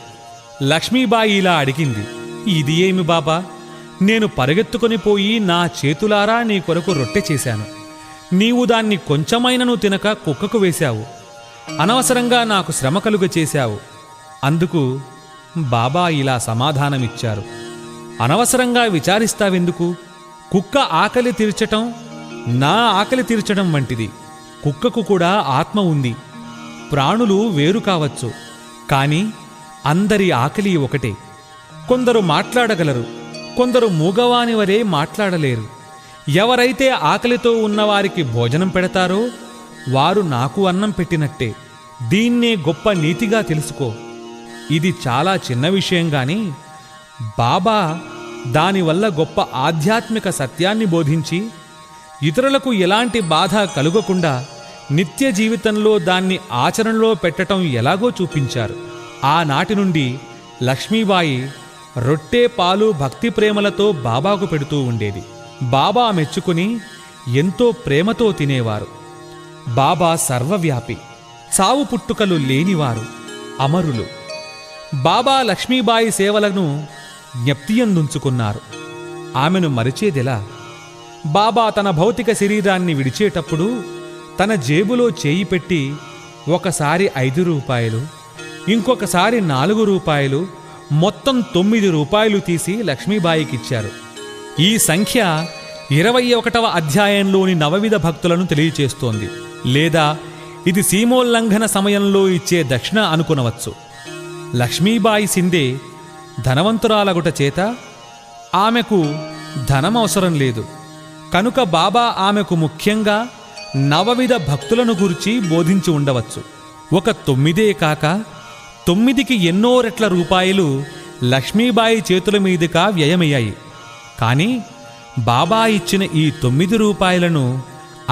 లక్ష్మీబాయి ఇలా అడిగింది, ఇది ఏమి బాబా? నేను పరిగెత్తుకొని పోయి నా చేతులారా నీ కొరకు రొట్టె చేశాను. నీవు దాన్ని కొంచెమైనను తినక కుక్కకు వేశావు. అనవసరంగా నాకు శ్రమ కలుగ చేశావు. అందుకు బాబా ఇలా సమాధానమిచ్చారు, అనవసరంగా విచారిస్తావెందుకు? కుక్క ఆకలి తీర్చటం నా ఆకలి తీర్చడం వంటిది. కుక్కకు కూడా ఆత్మ ఉంది. ప్రాణులు వేరు కావచ్చు, కానీ అందరి ఆకలి ఒకటే. కొందరు మాట్లాడగలరు, కొందరు మూగవాని వరే మాట్లాడలేరు. ఎవరైతే ఆకలితో ఉన్నవారికి భోజనం పెడతారో వారు నాకు అన్నం పెట్టినట్టే. దీన్నే గొప్ప నీతిగా తెలుసుకో. ఇది చాలా చిన్న విషయం గాని బాబా దానివల్ల గొప్ప ఆధ్యాత్మిక సత్యాన్ని బోధించి ఇతరులకు ఎలాంటి బాధ కలుగకుండా నిత్య జీవితంలో దాన్ని ఆచరణలో పెట్టటం ఎలాగో చూపించారు. ఆనాటి నుండి లక్ష్మీబాయి రొట్టె, పాలు భక్తి ప్రేమలతో బాబాకు పెడుతూ ఉండేది. బాబా మెచ్చుకుని ఎంతో ప్రేమతో తినేవారు. బాబా సర్వవ్యాపి, చావు పుట్టుకలు లేనివారు, అమరులు. బాబా లక్ష్మీబాయి సేవలను జ్ఞప్తియందుంచుకున్నారు. ఆమెను మరిచేదెలా? బాబా తన భౌతిక శరీరాన్ని విడిచేటప్పుడు తన జేబులో చేయి పెట్టి ఒకసారి 5 రూపాయలు, ఇంకొకసారి 4 రూపాయలు, మొత్తం 9 రూపాయలు తీసి లక్ష్మీబాయికిచ్చారు. ఈ సంఖ్య 21వ అధ్యాయంలోని నవవిధ భక్తులను తెలియచేస్తోంది. లేదా ఇది సీమోల్లంఘన సమయంలో ఇచ్చే దక్షిణ అనుకునవచ్చు. లక్ష్మీబాయి సింధే ధనవంతురాలగుట చేత ఆమెకు ధనం అవసరం లేదు. కనుక బాబా ఆమెకు ముఖ్యంగా నవవిధ భక్తులను గురించి బోధించి ఉండవచ్చు. ఒక 9 కాక 9కి ఎన్నో రెట్ల రూపాయలు లక్ష్మీబాయి చేతుల మీదుగా వ్యయమయ్యాయి. కానీ బాబా ఇచ్చిన ఈ 9 రూపాయలను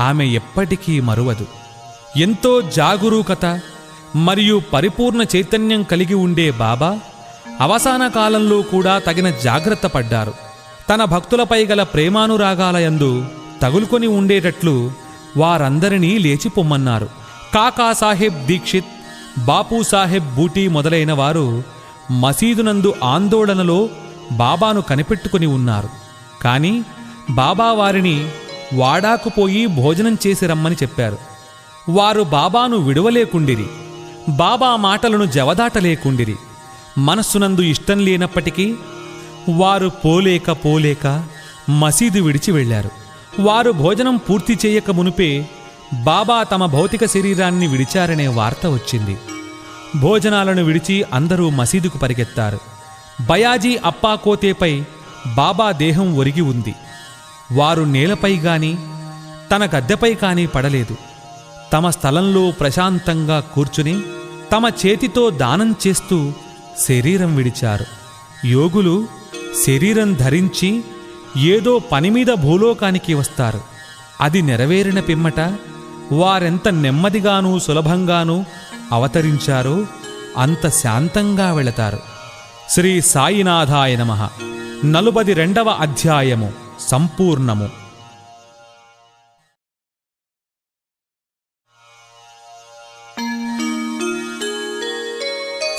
ఆమె ఎప్పటికీ మరువదు. ఎంతో జాగరూకత మరియు పరిపూర్ణ చైతన్యం కలిగి ఉండే బాబా అవసాన కాలంలో కూడా తగిన జాగ్రత్త పడ్డారు. తన భక్తులపై గల ప్రేమానురాగాలయందు తగులుకొని ఉండేటట్లు వారందరినీ లేచిపొమ్మన్నారు. కాకాసాహెబ్ దీక్షిత్, బాపూసాహెబ్ బూటీ మొదలైన వారు మసీదునందు ఆందోళనలో బాబాను కనిపెట్టుకుని ఉన్నారు. కానీ బాబా వారిని వాడాకు పోయి భోజనం చేసి రమ్మని చెప్పారు. వారు బాబాను విడువలేకుండిరి. బాబా మాటలను జవదాటలేకుండిరి. మనస్సునందు ఇష్టం లేనప్పటికీ వారు పోలేక మసీదు విడిచి వెళ్లారు. వారు భోజనం పూర్తి చేయక మునుపే బాబా తమ భౌతిక శరీరాన్ని విడిచారనే వార్త వచ్చింది. భోజనాలను విడిచి అందరూ మసీదుకు పరిగెత్తారు. బయాజీ అప్పాకోతేపై బాబా దేహం ఒరిగి ఉంది. వారు నేలపై గాని తన గద్దెపై కానీ పడలేదు. తమ స్థలంలో ప్రశాంతంగా కూర్చుని తమ చేతితో దానం చేస్తూ శరీరం విడిచారు. యోగులు శరీరం ధరించి ఏదో పనిమీద భూలోకానికి వస్తారు. అది నెరవేరిన పిమ్మట వారెంత నెమ్మదిగానూ సులభంగానూ అవతరించారో అంత శాంతంగా వెళతారు. శ్రీ సాయినాథాయ నమః. 42వ అధ్యాయము సంపూర్ణము.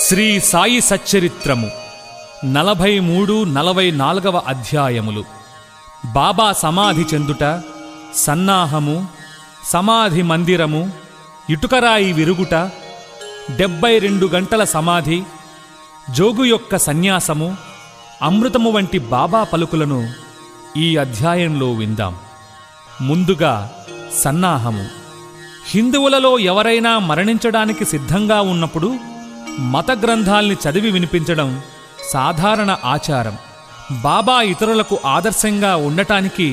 శ్రీ సాయి సచ్చరిత్రము 43-44వ అధ్యాయములు. బాబా సమాధి చెందుట, సన్నాహము, సమాధి మందిరము, ఇటుకరాయి విరుగుట, 72 గంటల సమాధి, జోగు యొక్క సన్యాసము, అమృతము వంటి బాబా పలుకులను ఈ అధ్యాయంలో విందాం. ముందుగా సన్నాహము. హిందువులలో ఎవరైనా మరణించడానికి సిద్ధంగా ఉన్నప్పుడు మత గ్రంథాల్ని చదివి వినిపించడం సాధారణ ఆచారం. బాబా ఇతరులకు ఆదర్శంగా ఉండటానికి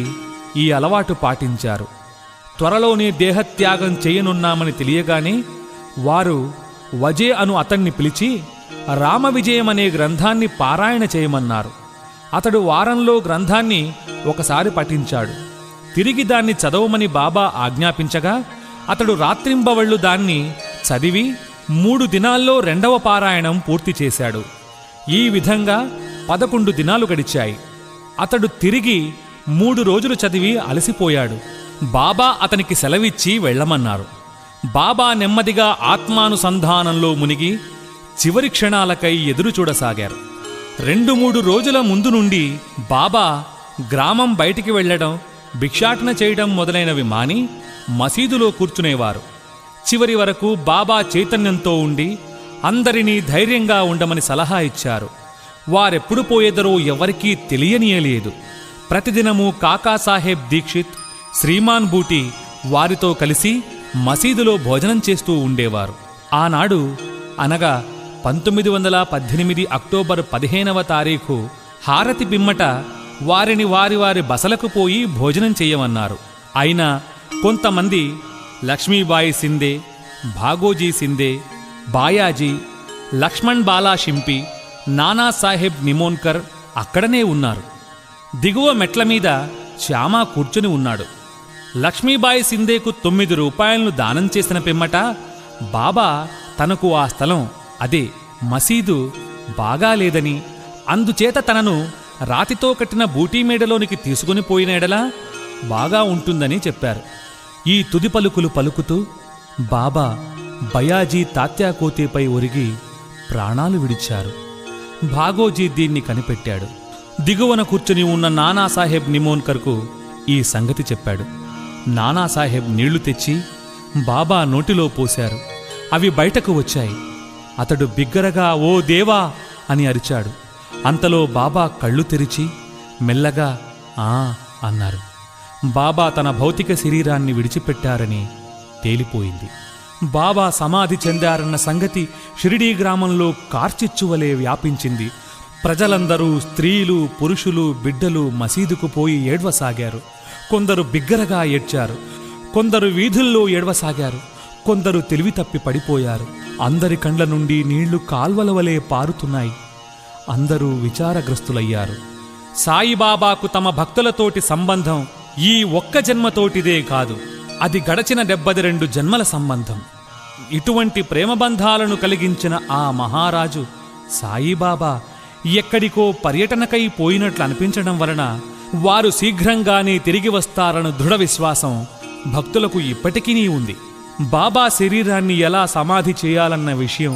ఈ అలవాటు పాటించారు. త్వరలోనే దేహత్యాగం చేయనున్నామని తెలియగానే వారు వజే అను అతన్ని పిలిచి రామ విజయం అనే గ్రంథాన్ని పారాయణ చేయమన్నారు. అతడు వారంలో గ్రంథాన్ని ఒకసారి పఠించాడు. తిరిగి దాన్ని చదవమని బాబా ఆజ్ఞాపించగా అతడు రాత్రింబవళ్లు దాన్ని చదివి 3 దినాల్లో 2వ పారాయణం పూర్తి చేశాడు. ఈ విధంగా 11 దినాలు గడిచాయి. అతడు తిరిగి 3 రోజులు చదివి అలసిపోయాడు. బాబా అతనికి సెలవిచ్చి వెళ్ళమన్నారు. బాబా నెమ్మదిగా ఆత్మానుసంధానంలో మునిగి చివరి క్షణాలకై ఎదురుచూడసాగారు. 2-3 రోజుల ముందు నుండి బాబా గ్రామం బయటికి వెళ్లడం, భిక్షాటన చేయడం మొదలైనవి మాని మసీదులో కూర్చునేవారు. చివరి వరకు బాబా చైతన్యంతో ఉండి అందరినీ ధైర్యంగా ఉండమని సలహా ఇచ్చారు. వారెప్పుడు పోయేదరో ఎవరికీ తెలియనీయలేదు. ప్రతిదినము కాకాసాహెబ్ దీక్షిత్, శ్రీమాన్ బూటి వారితో కలిసి మసీదులో భోజనం చేస్తూ ఉండేవారు. ఆనాడు అనగా 1918 అక్టోబర్ 15వ తారీఖు హారతి బిమ్మట వారిని వారి బసలకు పోయి భోజనం చేయమన్నారు. అయినా కొంతమంది లక్ష్మీబాయి సిందే, భాగోజీ సిందే, బాయాజీ, లక్ష్మణ్ బాలా షింపి, నానాసాహెబ్ నిమోన్కర్ అక్కడనే ఉన్నారు. దిగువ మెట్ల మీద శ్యామ కూర్చుని ఉన్నాడు. లక్ష్మీబాయి సిందేకు 9 రూపాయలను దానం చేసిన పిమ్మట బాబా తనకు ఆ స్థలం, అదే మసీదు బాగాలేదని, అందుచేత తనను రాతితో కట్టిన బూటీ మేడలోనికి తీసుకుని పోయిన ఎడలా బాగా ఉంటుందని చెప్పారు. ఈ తుది పలుకులు పలుకుతూ బాబా బయాజీ తాత్యాకోతేపై ఒరిగి ప్రాణాలు విడిచారు. భాగోజీ దీన్ని కనిపెట్టాడు. దిగువన కూర్చుని ఉన్న నానాసాహెబ్ నిమోన్కర్కు ఈ సంగతి చెప్పాడు. నానాసాహెబ్ నీళ్లు తెచ్చి బాబా నోటిలో పోశారు. అవి బయటకు వచ్చాయి. అతడు బిగ్గరగా "ఓ దేవా" అని అరిచాడు. అంతలో బాబా కళ్ళు తెరిచి మెల్లగా "ఆ" అన్నారు. బాబా తన భౌతిక శరీరాన్ని విడిచిపెట్టారని తేలిపోయింది. బాబా సమాధి చెందారన్న సంగతి షిరిడీ గ్రామంలో కార్చిచ్చువలే వ్యాపించింది. ప్రజలందరూ, స్త్రీలు, పురుషులు, బిడ్డలు మసీదుకు పోయి ఏడ్వసాగారు. కొందరు బిగ్గరగా ఏడ్చారు, కొందరు వీధుల్లో ఏడ్వసాగారు, కొందరు తెలివి తప్పి పడిపోయారు. అందరి కండ్ల నుండి నీళ్లు కాల్వల వలె పారుతున్నాయి. అందరూ విచారగ్రస్తులయ్యారు. సాయిబాబాకు తమ భక్తులతోటి సంబంధం ఈ ఒక్క జన్మతోటిదే కాదు, అది గడచిన 72 జన్మల సంబంధం. ఇటువంటి ప్రేమబంధాలను కలిగించిన ఆ మహారాజు సాయిబాబా ఎక్కడికో పర్యటనకై పోయినట్లు అనిపించడం వలన వారు శీఘ్రంగానే తిరిగి వస్తారన్న దృఢ విశ్వాసం భక్తులకు ఇప్పటికీ ఉంది. బాబా శరీరాన్ని ఎలా సమాధి చేయాలన్న విషయం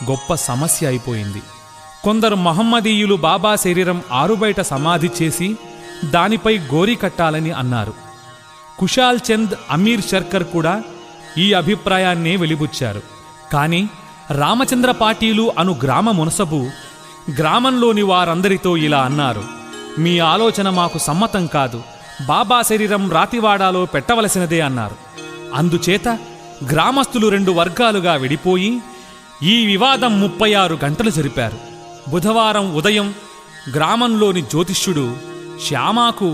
గొప్ప సమస్య అయిపోయింది. కొందరు మహమ్మదీయులు బాబా శరీరం ఆరుబయట సమాధి చేసి దానిపై గోరి కట్టాలని అన్నారు. కుషాల్ చంద్, అమీర్ శర్కర్ కూడా ఈ అభిప్రాయాన్నే వెలిబుచ్చారు. కాని రామచంద్ర పాటీలు అను గ్రామ మునసబు గ్రామంలోని వారందరితో ఇలా అన్నారు: "మీ ఆలోచన మాకు సమ్మతం కాదు. బాబా శరీరం రాతివాడాలో పెట్టవలసినదే" అన్నారు. అందుచేత గ్రామస్తులు 2 వర్గాలుగా విడిపోయి ఈ వివాదం 36 గంటలు జరిపారు. బుధవారం ఉదయం గ్రామంలోని జ్యోతిష్యుడు శ్యామాకు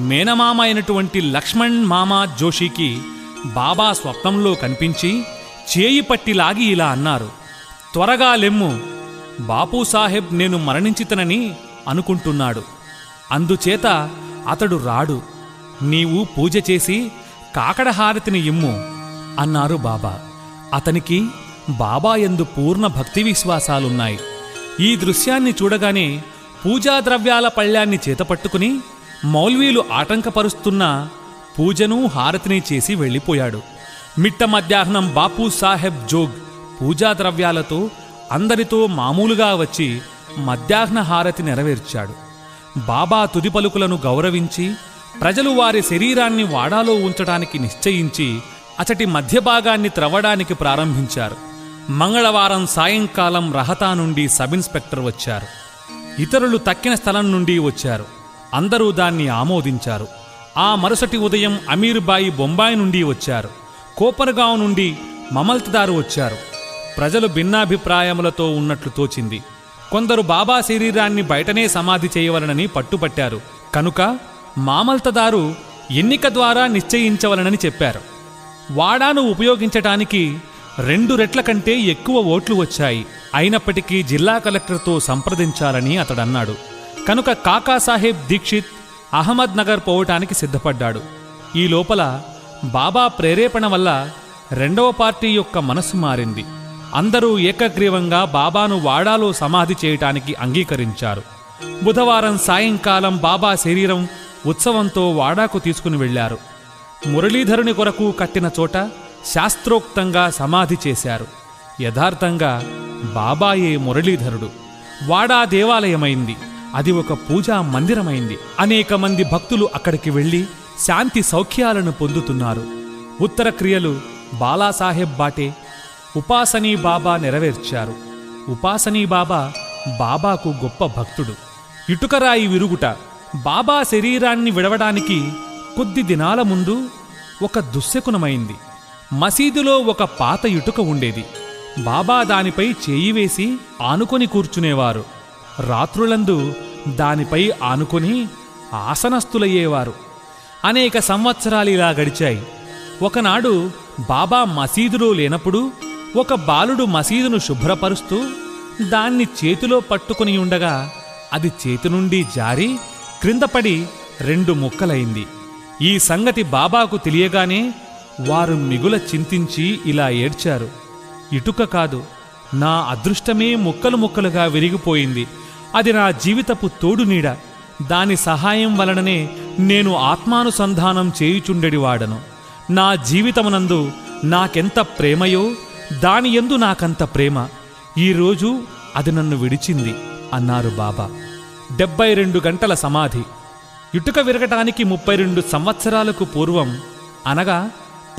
మేనమామ అయినటువంటి లక్ష్మణ్ మామా జోషికి బాబా స్వప్నంలో కనిపించి చేయి పట్టి లాగి ఇలా అన్నారు: "త్వరగా లెమ్ము, బాపూసాహెబ్ నేను మరణించితనని అనుకుంటున్నాడు. అందుచేత అతడు రాడు. నీవు పూజ చేసి కాకడహారతిని ఇమ్ము" అన్నారు బాబా. అతనికి బాబా యందు పూర్ణ భక్తి విశ్వాసాలున్నాయి. ఈ దృశ్యాన్ని చూడగానే పూజా ద్రవ్యాల పళ్ళ్యాన్ని చేతపట్టుకుని మౌల్వీలు ఆటంకపరుస్తున్న పూజను హారతిని చేసి వెళ్ళిపోయాడు. మిట్ట మధ్యాహ్నం బాపూ సాహెబ్ జోగ్ పూజా ద్రవ్యాలతో అందరితో మామూలుగా వచ్చి మధ్యాహ్న హారతి నెరవేర్చాడు. బాబా తుది పలుకులను గౌరవించి ప్రజలు వారి శరీరాన్ని వాడాలో ఉంచడానికి నిశ్చయించి అచటి మధ్యభాగాన్ని త్రవ్వడానికి ప్రారంభించారు. మంగళవారం సాయంకాలం రహతా నుండి సబ్ ఇన్స్పెక్టర్ వచ్చారు. ఇతరులు తక్కిన స్థలం నుండి వచ్చారు. అందరూ దాన్ని ఆమోదించారు. ఆ మరుసటి ఉదయం అమీర్బాయి బొంబాయి నుండి వచ్చారు. కోపర్గావ్ నుండి మమల్తదారు వచ్చారు. ప్రజలు భిన్నాభిప్రాయములతో ఉన్నట్లు తోచింది. కొందరు బాబా శరీరాన్ని బయటనే సమాధి చేయవలనని పట్టుపట్టారు. కనుక మామల్తదారు ఎన్నిక ద్వారా నిశ్చయించవలనని చెప్పారు. వాడాను ఉపయోగించటానికి 2 రెట్ల కంటే ఎక్కువ ఓట్లు వచ్చాయి. అయినప్పటికీ జిల్లా కలెక్టర్తో సంప్రదించాలని అతడన్నాడు. కనుక కాకాసాహెబ్ దీక్షిత్ అహ్మద్ నగర్ పోవటానికి సిద్ధపడ్డాడు. ఈ లోపల బాబా ప్రేరేపణ వల్ల 2వ పార్టీ యొక్క మనసు మారింది. అందరూ ఏకగ్రీవంగా బాబాను వాడాలో సమాధి చేయటానికి అంగీకరించారు. బుధవారం సాయంకాలం బాబా శరీరం ఉత్సవంతో వాడాకు తీసుకుని వెళ్లారు. మురళీధరుని కొరకు కట్టిన చోట శాస్త్రోక్తంగా సమాధి చేశారు. యథార్థంగా బాబాయే మురళీధరుడు. వాడా దేవాలయమైంది. అది ఒక పూజా మందిరమైంది. అనేక మంది భక్తులు అక్కడికి వెళ్లి శాంతి సౌఖ్యాలను పొందుతున్నారు. ఉత్తర క్రియలు బాలాసాహెబ్ బాటే, ఉపాసనీ బాబా నెరవేర్చారు. ఉపాసనీ బాబా బాబాకు గొప్ప భక్తుడు. ఇటుకరాయి విరుగుట. బాబా శరీరాన్ని విడవడానికి కొద్ది దినాల ముందు ఒక దుశ్శకునమైంది. మసీదులో ఒక పాత ఇటుక ఉండేది. బాబా దానిపై చేయి వేసి ఆనుకొని కూర్చునేవారు. రాత్రులందు దానిపై ఆనుకొని ఆసనస్థులయ్యేవారు. అనేక సంవత్సరాలిలా గడిచాయి. ఒకనాడు బాబా మసీదులో లేనప్పుడు ఒక బాలుడు మసీదును శుభ్రపరుస్తూ దాన్ని చేతిలో పట్టుకుని ఉండగా అది చేతి నుండి జారి క్రిందపడి 2 ముక్కలైంది. ఈ సంగతి బాబాకు తెలియగానే వారు మిగుల చింతించి ఇలా ఏడ్చారు. ఇటుక కాదు, నా అదృష్టమే ముక్కలు ముక్కలుగా విరిగిపోయింది. అది నా జీవితపు తోడు నీడ. దాని సహాయం వలననే నేను ఆత్మానుసంధానం చేయుచుండెడివాడను. నా జీవితమునందు నాకెంత ప్రేమయో దాని యందు నాకంత ప్రేమ. ఈరోజు అది నన్ను విడిచింది అన్నారు బాబా. 72 గంటల సమాధి. ఇటుక విరగటానికి 32 సంవత్సరాలకు పూర్వం అనగా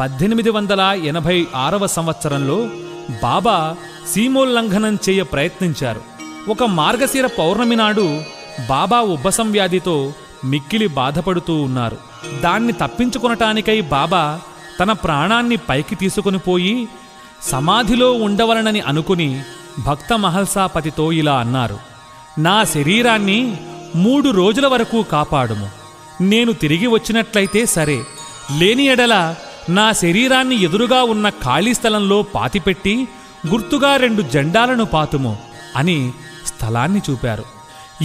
1886వ సంవత్సరంలో బాబా సీమోల్లంఘనం చేయ ప్రయత్నించారు. ఒక మార్గశిర పౌర్ణమి నాడు బాబా ఉబ్బసం వ్యాధితో మిక్కిలి బాధపడుతూ ఉన్నారు. దాన్ని తప్పించుకొనటానికై బాబా తన ప్రాణాన్ని పైకి తీసుకుని పోయి సమాధిలో ఉండవలనని అనుకుని భక్త మహల్సాపతితో ఇలా అన్నారు: నా శరీరాన్ని 3 రోజుల వరకు కాపాడుము. నేను తిరిగి వచ్చినట్లయితే సరే, లేని ఎడల నా శరీరాన్ని ఎదురుగా ఉన్న ఖాళీ స్థలంలో పాతిపెట్టి గుర్తుగా 2 జెండాలను పాతుము అని స్థలాన్ని చూపారు.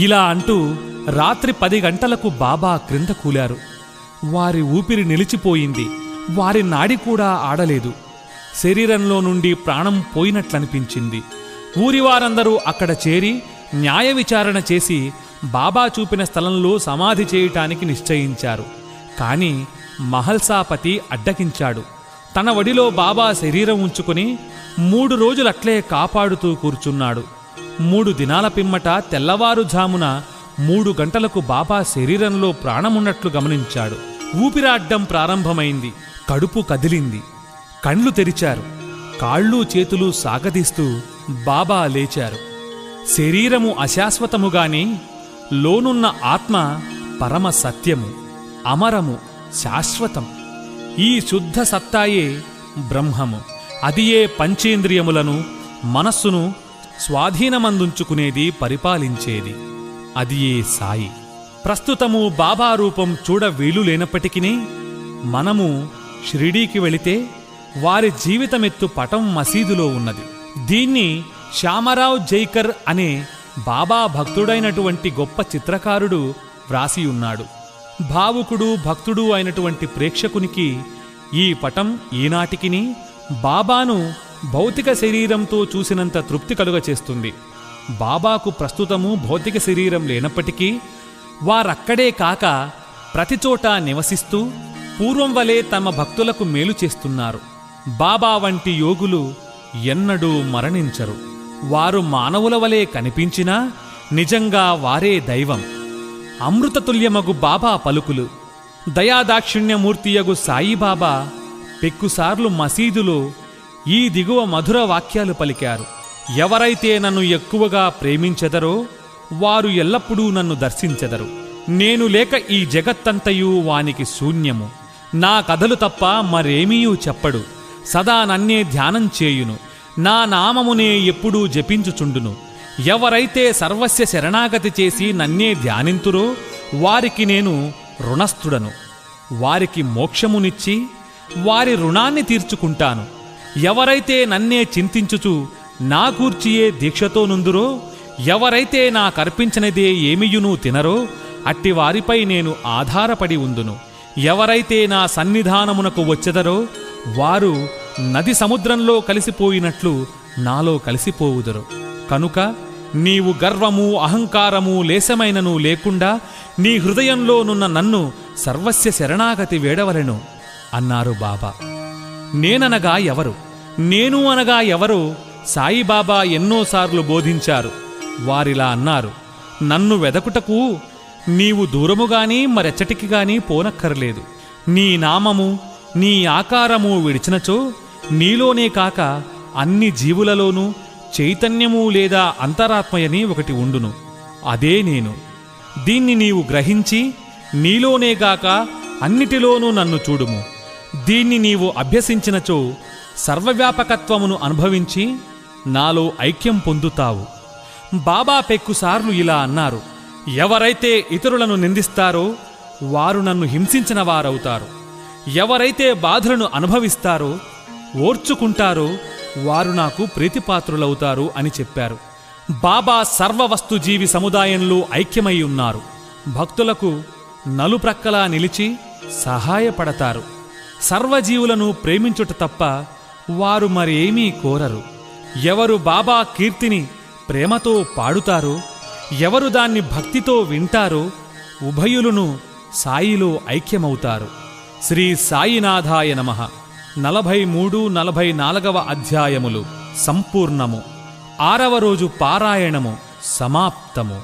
ఇలా అంటూ రాత్రి 10 గంటలకు బాబా క్రింద కూలారు. వారి ఊపిరి నిలిచిపోయింది. వారి నాడి కూడా ఆడలేదు. శరీరంలో నుండి ప్రాణం పోయినట్లనిపించింది. ఊరివారందరూ అక్కడ చేరి న్యాయ విచారణ చేసి బాబా చూపిన స్థలంలో సమాధి చేయటానికి నిశ్చయించారు. కాని మహల్సాపతి అడ్డగించాడు. తన వడిలో బాబా శరీరం ఉంచుకుని 3 రోజులట్లే కాపాడుతూ కూర్చున్నాడు. 3 దినాల పిమ్మట తెల్లవారుజామున 3 గంటలకు బాబా శరీరంలో ప్రాణమున్నట్లు గమనించాడు. ఊపిరాడ్డం ప్రారంభమైంది. కడుపు కదిలింది. కండ్లు తెరిచారు. కాళ్ళు చేతులు సాగదీస్తూ బాబా లేచారు. శరీరము అశాశ్వతముగాని లోనున్న ఆత్మ పరమ సత్యము, అమరము, శాశ్వతం. ఈ శుద్ధ సత్తాయే బ్రహ్మము. అదియే పంచేంద్రియములను మనస్సును స్వాధీనమందుంచుకునేది, పరిపాలించేది. అదియే సాయి. ప్రస్తుతము బాబా రూపం చూడ వీలు లేనప్పటికీ మనము షిరిడీకి వెళితే వారి జీవితమెత్తు పటం మసీదులో ఉన్నది. దీన్ని శ్యామరావ్ జైకర్ అనే బాబా భక్తుడైనటువంటి గొప్ప చిత్రకారుడు వ్రాసియున్నాడు. భావుకుడు భక్తుడు అయినటువంటి ప్రేక్షకునికి ఈ పటం ఈనాటికిని బాబాను భౌతిక శరీరంతో చూసినంత తృప్తి కలుగచేస్తుంది. బాబాకు ప్రస్తుతము భౌతిక శరీరం లేనప్పటికీ వారక్కడే కాక ప్రతిచోటా నివసిస్తూ పూర్వం వలె తమ భక్తులకు మేలు చేస్తున్నారు. బాబా వంటి యోగులు ఎన్నడూ మరణించరు. వారు మానవుల వలె కనిపించినా నిజంగా వారే దైవం. అమృతతుల్యమగు బాబా పలుకులు. దయాదాక్షిణ్యమూర్తియగు సాయిబాబా పెక్కుసార్లు మసీదులో ఈ దిగువ మధుర వాక్యాలు పలికారు. ఎవరైతే నన్ను ఎక్కువగా ప్రేమించెదరో వారు ఎల్లప్పుడూ నన్ను దర్శించెదరు. నేను లేక ఈ జగత్తంతయు వానికి శూన్యము. నా కథలు తప్ప మరేమీయూ చెప్పడు. సదా నన్నే ధ్యానం చేయును. నా నామమునే ఎప్పుడూ జపించుచుండును. ఎవరైతే సర్వస్య శరణాగతి చేసి నన్నే ధ్యానింతురో వారికి నేను రుణస్థుడను. వారికి మోక్షమునిచ్చి వారి రుణాన్ని తీర్చుకుంటాను. ఎవరైతే నన్నే చింతించుచు నా గూర్చియే దీక్షతో నుందురో, ఎవరైతే నాకర్పించినదే ఏమియునూ తినరో అట్టివారిపై నేను ఆధారపడి ఉందును. ఎవరైతే నా సన్నిధానమునకు వచ్చెదరో వారు నది సముద్రంలో కలిసిపోయినట్లు నాలో కలిసిపోవుదురు. కనుక నీవు గర్వము అహంకారము లేశమైనను లేకుండా నీ హృదయంలోనున్న నన్ను సర్వస్య శరణాగతి వేడవలెను అన్నారు బాబా. నేననగా ఎవరు, నేను అనగా ఎవరో సాయిబాబా ఎన్నోసార్లు బోధించారు. వారిలా అన్నారు, నన్ను వెదకుటకు నీవు దూరముగాని మరెచ్చటికి గాని పోనక్కర్లేదు. నీ నామము నీ ఆకారము విడిచినచో నీలోనే కాక అన్ని జీవులలోనూ చైతన్యము లేదా అంతరాత్మయని ఒకటి ఉండును. అదే నేను. దీన్ని నీవు గ్రహించి నీలోనేగాక అన్నిటిలోనూ నన్ను చూడుము. దీన్ని నీవు అభ్యసించినచో సర్వవ్యాపకత్వమును అనుభవించి నాలో ఐక్యం పొందుతావు. బాబా పెక్కుసార్లు ఇలా అన్నారు, ఎవరైతే ఇతరులను నిందిస్తారో వారు నన్ను హింసించిన వారవుతారు. ఎవరైతే బాధలను అనుభవిస్తారో ఓర్చుకుంటారో వారు నాకు ప్రీతిపాత్రులవుతారు అని చెప్పారు. బాబా సర్వవస్తుజీవి సముదాయంలో ఐక్యమై ఉన్నారు. భక్తులకు నలుప్రక్కలా నిలిచి సహాయపడతారు. సర్వజీవులను ప్రేమించుట తప్ప వారు మరేమీ కోరరు. ఎవరు బాబా కీర్తిని ప్రేమతో పాడుతారో, ఎవరు దాన్ని భక్తితో వింటారో ఉభయులను సాయిలో ఐక్యమవుతారు. శ్రీ సాయినాథాయ నమః. 43-44 అధ్యాయములు సంపూర్ణము. 6వ రోజు పారాయణము సమాప్తము.